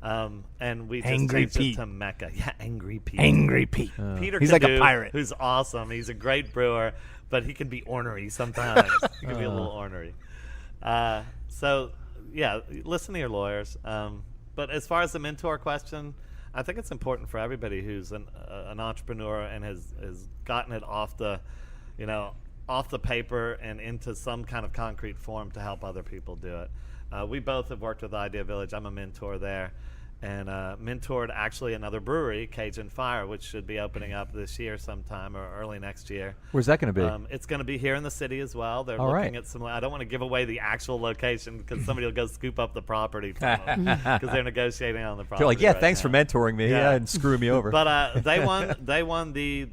Speaker 4: And we just
Speaker 3: Angry
Speaker 4: changed
Speaker 3: Pete.
Speaker 4: it to Mecca. Yeah, Angry Pete.
Speaker 3: Angry Pete.
Speaker 4: Peter
Speaker 3: He's like a
Speaker 4: Cadu,
Speaker 3: pirate.
Speaker 4: who's awesome. He's a great brewer, but he can be ornery sometimes. He can be a little ornery. So, yeah, listen to your lawyers. But as far as the mentor question, I think it's important for everybody who's an entrepreneur and has gotten it off the paper and into some kind of concrete form to help other people do it. We both have worked with Idea Village. I'm a mentor there, and mentored actually another brewery, Cajun Fire, which should be opening up this year sometime or early next year.
Speaker 1: Where's that going to be?
Speaker 4: It's going to be here in the city as well. They're
Speaker 1: All
Speaker 4: looking
Speaker 1: right.
Speaker 4: at some. I don't want to give away the actual location because somebody will go scoop up the property because they're negotiating on the property.
Speaker 1: They're like, yeah,
Speaker 4: right
Speaker 1: thanks
Speaker 4: now.
Speaker 1: for mentoring me and screwing me over.
Speaker 4: But they won the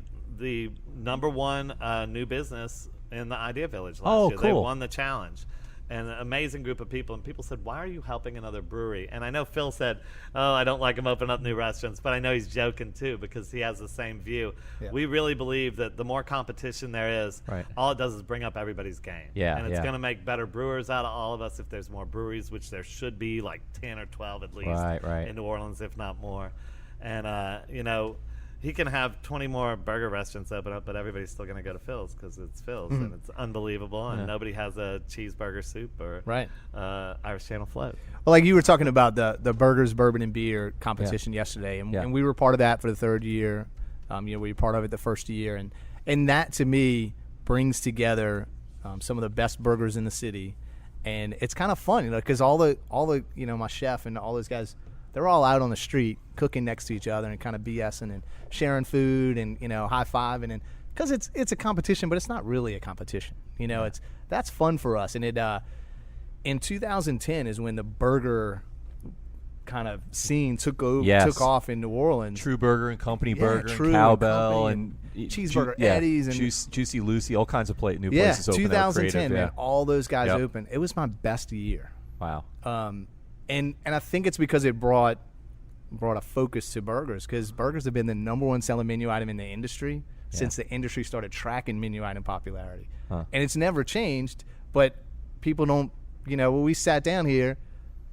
Speaker 4: number one new business in the Idea Village last year.
Speaker 1: Cool.
Speaker 4: They won the challenge. And an amazing group of people. And people said, why are you helping another brewery? And I know Phil said, I don't like him opening up new restaurants. But I know he's joking, too, because he has the same view. Yeah. We really believe that the more competition there is, all it does is bring up everybody's game.
Speaker 1: Yeah,
Speaker 4: and it's going to make better brewers out of all of us if there's more breweries, which there should be, like 10 or 12 at least in New Orleans, if not more. And, he can have 20 more burger restaurants open up, but everybody's still going to go to Phil's because it's Phil's and it's unbelievable, and nobody has a cheeseburger soup or Irish Channel float.
Speaker 3: Well, like you were talking about the burgers, bourbon, and beer competition yesterday, and we were part of that for the third year. We were part of it the first year, and that to me brings together some of the best burgers in the city, and it's kind of fun, because all the my chef and all those guys, they're all out on the street cooking next to each other and kind of BSing and sharing food and high-fiving, and because it's a competition, but it's not really a competition. That's fun for us. And it in 2010 is when the burger kind of scene took off in New Orleans.
Speaker 1: True Burger and Company Burger,
Speaker 3: True
Speaker 1: and Cowbell, and
Speaker 3: Cheeseburger Eddie's, and
Speaker 1: Juicy Lucy, all kinds of new places open.
Speaker 3: 2010, man, all those guys open. It was my best year.
Speaker 1: Wow.
Speaker 3: And I think it's because it brought a focus to burgers, because burgers have been the number one selling menu item in the industry since the industry started tracking menu item popularity. And it's never changed, but people don't, when we sat down here,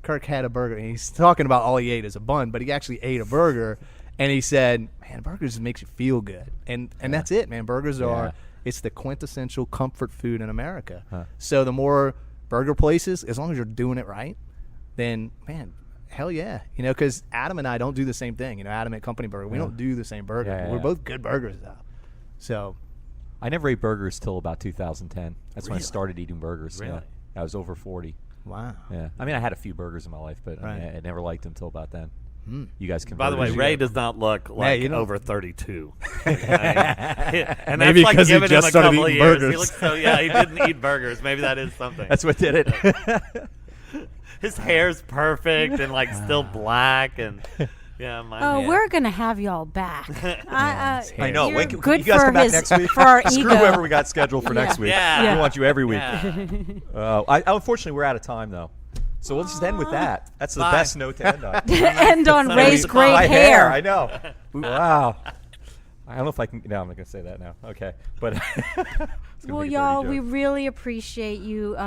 Speaker 3: Kirk had a burger, and he's talking about all he ate is a bun, but he actually ate a burger, and he said, man, burgers just makes you feel good. And that's it, man. Burgers it's the quintessential comfort food in America. So the more burger places, as long as you're doing it right, then, man, hell yeah. Because Adam and I don't do the same thing. Adam at Company Burger, we don't do the same burger. We're both good burgers, though. So
Speaker 1: I never ate burgers till about 2010. That's when I started eating burgers.
Speaker 4: Really?
Speaker 1: Yeah. I was over 40.
Speaker 3: Wow.
Speaker 1: Yeah. I mean, I had a few burgers in my life, but I never liked them till about then. You guys can.
Speaker 4: By the way, Ray does not look like over 32. And
Speaker 3: maybe
Speaker 4: that's like
Speaker 3: because he
Speaker 4: giving
Speaker 3: just
Speaker 4: him a
Speaker 3: started
Speaker 4: couple of
Speaker 3: eating
Speaker 4: years.
Speaker 3: burgers.
Speaker 4: He looks he didn't eat burgers. Maybe that is something.
Speaker 1: That's what did it.
Speaker 4: His hair's perfect and still black and
Speaker 2: we're gonna have y'all back.
Speaker 1: I know.
Speaker 2: You're
Speaker 1: Can
Speaker 2: good
Speaker 1: you guys
Speaker 2: for
Speaker 1: come back
Speaker 2: his
Speaker 1: next week?
Speaker 2: for our
Speaker 1: Screw
Speaker 2: ego.
Speaker 1: whoever we got scheduled for next week.
Speaker 4: Yeah.
Speaker 1: We want you every week.
Speaker 4: Yeah.
Speaker 1: Unfortunately, we're out of time though, so we'll just end with that. That's the best note to end on.
Speaker 2: End on Ray's great
Speaker 1: My
Speaker 2: hair.
Speaker 1: I know. Wow. I don't know if I can. No, I'm not gonna say that now. Okay, but. It's gonna
Speaker 2: Well,
Speaker 1: make a dirty
Speaker 2: y'all,
Speaker 1: joke.
Speaker 2: we really appreciate you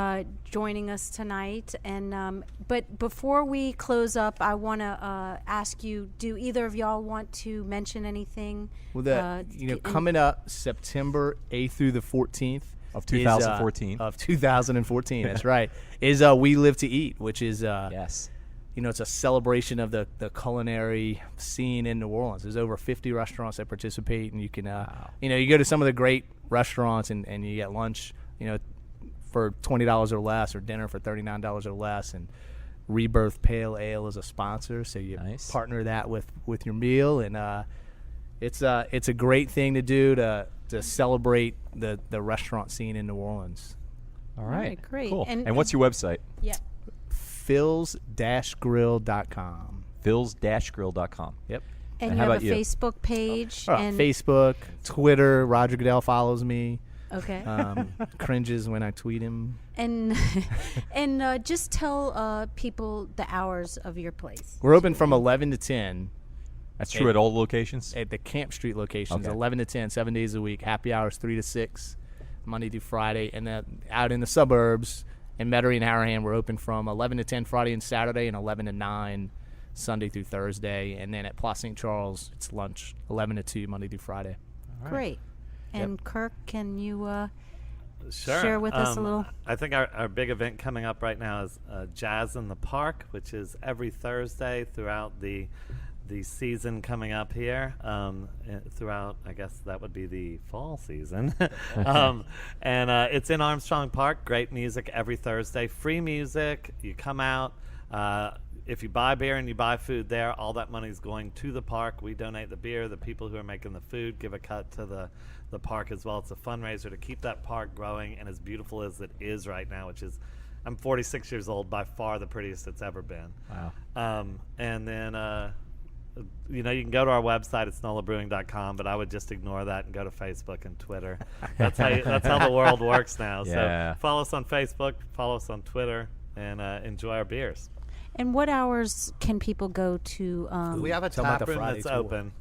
Speaker 2: joining us tonight. And but before we close up, I want to ask you: do either of y'all want to mention anything?
Speaker 3: Well, coming up September 8th through the 14th
Speaker 1: of 2014.
Speaker 3: Of 2014, that's right. Is We Live to Eat, which is
Speaker 1: yes.
Speaker 3: It's a celebration of the culinary scene in New Orleans. There's over 50 restaurants that participate, and you can, you go to some of the great restaurants and you get lunch, for $20 or less, or dinner for $39 or less, and Rebirth Pale Ale is a sponsor, so you partner that with your meal, and It's a great thing to do to celebrate the restaurant scene in New Orleans.
Speaker 1: All right.
Speaker 2: Great.
Speaker 1: Cool. And what's your website?
Speaker 2: Yeah.
Speaker 3: Phils-grill.com.
Speaker 1: Phils-grill.com.
Speaker 3: Yep.
Speaker 2: And you
Speaker 1: how
Speaker 2: have a
Speaker 1: about you?
Speaker 2: Facebook page. and
Speaker 3: Facebook, Twitter. Roger Goodell follows me.
Speaker 2: Okay.
Speaker 3: Cringes when I tweet him.
Speaker 2: And just tell people the hours of your place.
Speaker 3: We're open from 11 to 10.
Speaker 1: That's true at all locations?
Speaker 3: At the Camp Street locations,
Speaker 1: Okay.
Speaker 3: 11 to 10, 7 days a week. Happy hours 3 to 6, Monday through Friday. And then out in the suburbs, in Metairie and Harahan, we're open from 11 to 10 Friday and Saturday, and 11 to 9 Sunday through Thursday. And then at Place St. Charles, it's lunch, 11 to 2 Monday through Friday.
Speaker 2: Great. And Kirk, can you
Speaker 4: Sure.
Speaker 2: share with us a little?
Speaker 4: I think our big event coming up right now is Jazz in the Park, which is every Thursday throughout the season coming up here. Throughout, I guess that would be the fall season. And it's in Armstrong Park. Great music every Thursday. Free music. You come out. If you buy beer and you buy food there, all that money is going to the park. We donate the beer. The people who are making the food give a cut to the park as well. It's a fundraiser to keep that park growing and as beautiful as it is right now, which is, I'm 46 years old, by far the prettiest it's ever been.
Speaker 1: Wow.
Speaker 4: And then, you can go to our website, it's NOLABrewing.com, but I would just ignore that and go to Facebook and Twitter. That's how the world works now.
Speaker 1: Yeah.
Speaker 4: So follow us on Facebook, follow us on Twitter, and enjoy our beers.
Speaker 2: And what hours can people go to?
Speaker 4: We have a
Speaker 3: Tell 'em about
Speaker 4: tap
Speaker 3: the
Speaker 4: room
Speaker 3: Friday
Speaker 4: that's
Speaker 3: tour.
Speaker 4: open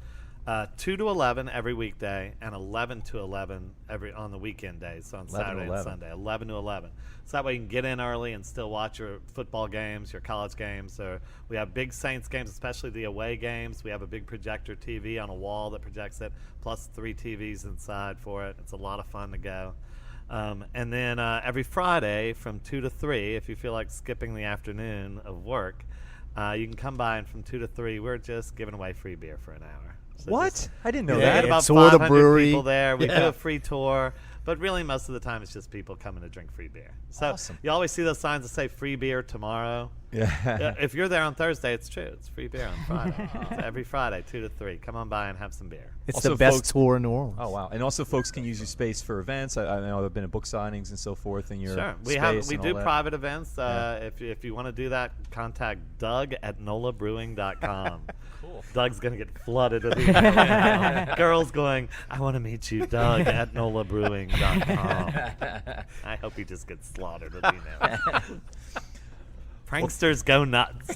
Speaker 4: 2 to 11 every weekday and 11 to 11 on the weekend days, so on
Speaker 1: 11 to
Speaker 4: Saturday and
Speaker 1: 11.
Speaker 4: Sunday, 11 to 11. So that way you can get in early and still watch your football games, your college games. Or we have big Saints games, especially the away games. We have a big projector TV on a wall that projects it, plus 3 TVs inside for it. It's a lot of fun to go. And then every Friday from 2 to 3, if you feel like skipping the afternoon of work, you can come by, and from 2 to 3, we're just giving away free beer for an hour. So
Speaker 1: What? I didn't know
Speaker 4: we
Speaker 3: Yeah,
Speaker 4: get
Speaker 1: that.
Speaker 4: about
Speaker 3: tour the
Speaker 4: 500
Speaker 3: brewery.
Speaker 4: people there. We do
Speaker 3: Yeah.
Speaker 4: a free tour, but really most of the time it's just people coming to drink free beer. So
Speaker 1: Awesome.
Speaker 4: you always see those signs that say free beer tomorrow.
Speaker 1: Yeah.
Speaker 4: If you're there on Thursday, it's true. It's free beer on Friday. It's every Friday, 2 to 3. Come on by and have some beer.
Speaker 3: It's
Speaker 1: Also,
Speaker 3: the best
Speaker 1: folks-
Speaker 3: tour in New Orleans.
Speaker 1: Oh, wow. And also, folks can use your space for events. I know there have been book signings and so forth in your
Speaker 4: Sure.
Speaker 1: space
Speaker 4: We
Speaker 1: and
Speaker 4: do
Speaker 1: all that.
Speaker 4: private events.
Speaker 1: Yeah.
Speaker 4: If you want to do that, contact Doug at NOLABrewing.com.
Speaker 1: Cool.
Speaker 4: Doug's going to get flooded with emails. Girls going, I want to meet you, Doug at NOLABrewing.com. I hope he just gets slaughtered with emails. Pranksters go nuts.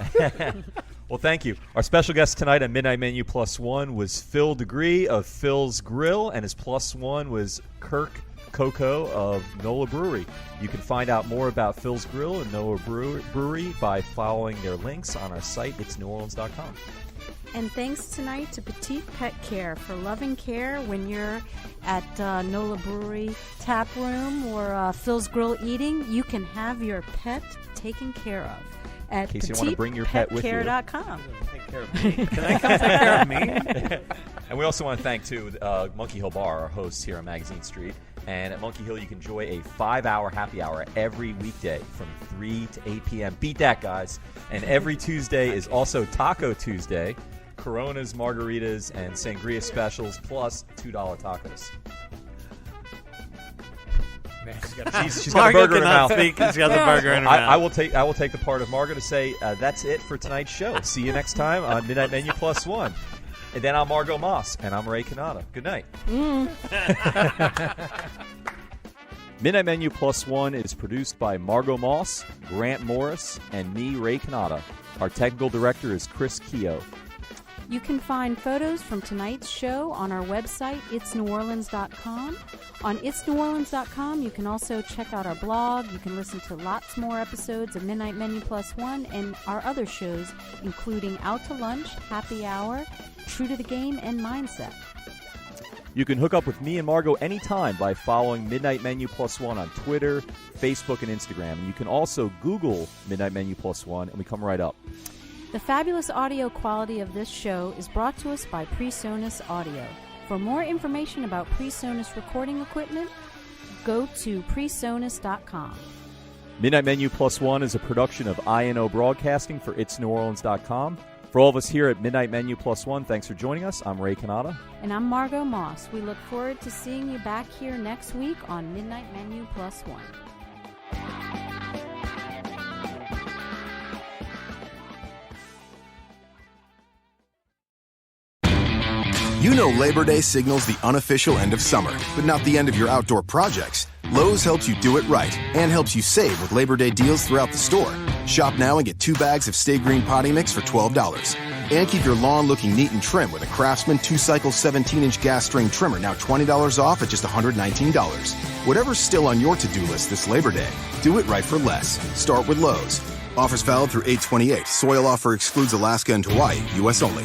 Speaker 1: Well, thank you. Our special guest tonight on Midnight Menu Plus One was Phil Degree of Phil's Grill, and his plus one was Kirk Coco of NOLA Brewery. You can find out more about Phil's Grill and NOLA Brewery by following their links on our site, itsneworleans.com.
Speaker 2: And thanks tonight to Petite Pet Care for loving care when you're at NOLA Brewery Tap Room or Phil's Grill eating. You can have your pet taken care of at
Speaker 1: In case you don't wanna bring your pet with you.
Speaker 2: petitpetcare.com.
Speaker 4: Take care of me. Can I come take care of me?
Speaker 1: And we also want to thank, too, Monkey Hill Bar, our hosts here on Magazine Street. And at Monkey Hill, you can enjoy a 5-hour happy hour every weekday from 3 to 8 p.m. Beat that, guys. And every Tuesday is also Taco Tuesday. Coronas, margaritas, and sangria specials, plus $2 tacos. She's got a
Speaker 4: Margo
Speaker 1: burger in her
Speaker 4: cannot
Speaker 1: mouth.
Speaker 4: speak 'cause she has a burger in her mouth.
Speaker 1: I will take the part of Margo to say that's it for tonight's show. See you next time on Midnight Menu Plus One. And then I'm Margo Moss, and I'm Ray Canada. Good night. Midnight Menu Plus One is produced by Margo Moss, Grant Morris, and me, Ray Canada. Our technical director is Chris Keogh.
Speaker 2: You can find photos from tonight's show on our website, itsneworleans.com. On itsneworleans.com, you can also check out our blog. You can listen to lots more episodes of Midnight Menu Plus One and our other shows, including Out to Lunch, Happy Hour, True to the Game, and Mindset.
Speaker 1: You can hook up with me and Margo anytime by following Midnight Menu Plus One on Twitter, Facebook, and Instagram. And you can also Google Midnight Menu Plus One, and we come right up.
Speaker 2: The fabulous audio quality of this show is brought to us by PreSonus Audio. For more information about PreSonus recording equipment, go to presonus.com.
Speaker 1: Midnight Menu Plus One is a production of INO Broadcasting for itsneworleans.com. For all of us here at Midnight Menu Plus One, thanks for joining us. I'm Ray Canada.
Speaker 2: And I'm Margot Moss. We look forward to seeing you back here next week on Midnight Menu Plus One.
Speaker 5: You know Labor Day signals the unofficial end of summer, but not the end of your outdoor projects. Lowe's helps you do it right and helps you save with Labor Day deals throughout the store. Shop now and get 2 bags of Stay Green potting mix for $12. And keep your lawn looking neat and trim with a Craftsman 2-cycle 17-inch gas string trimmer, now $20 off at just $119. Whatever's still on your to-do list this Labor Day, do it right for less. Start with Lowe's. Offers valid through 8/28. Soil offer excludes Alaska and Hawaii, U.S. only.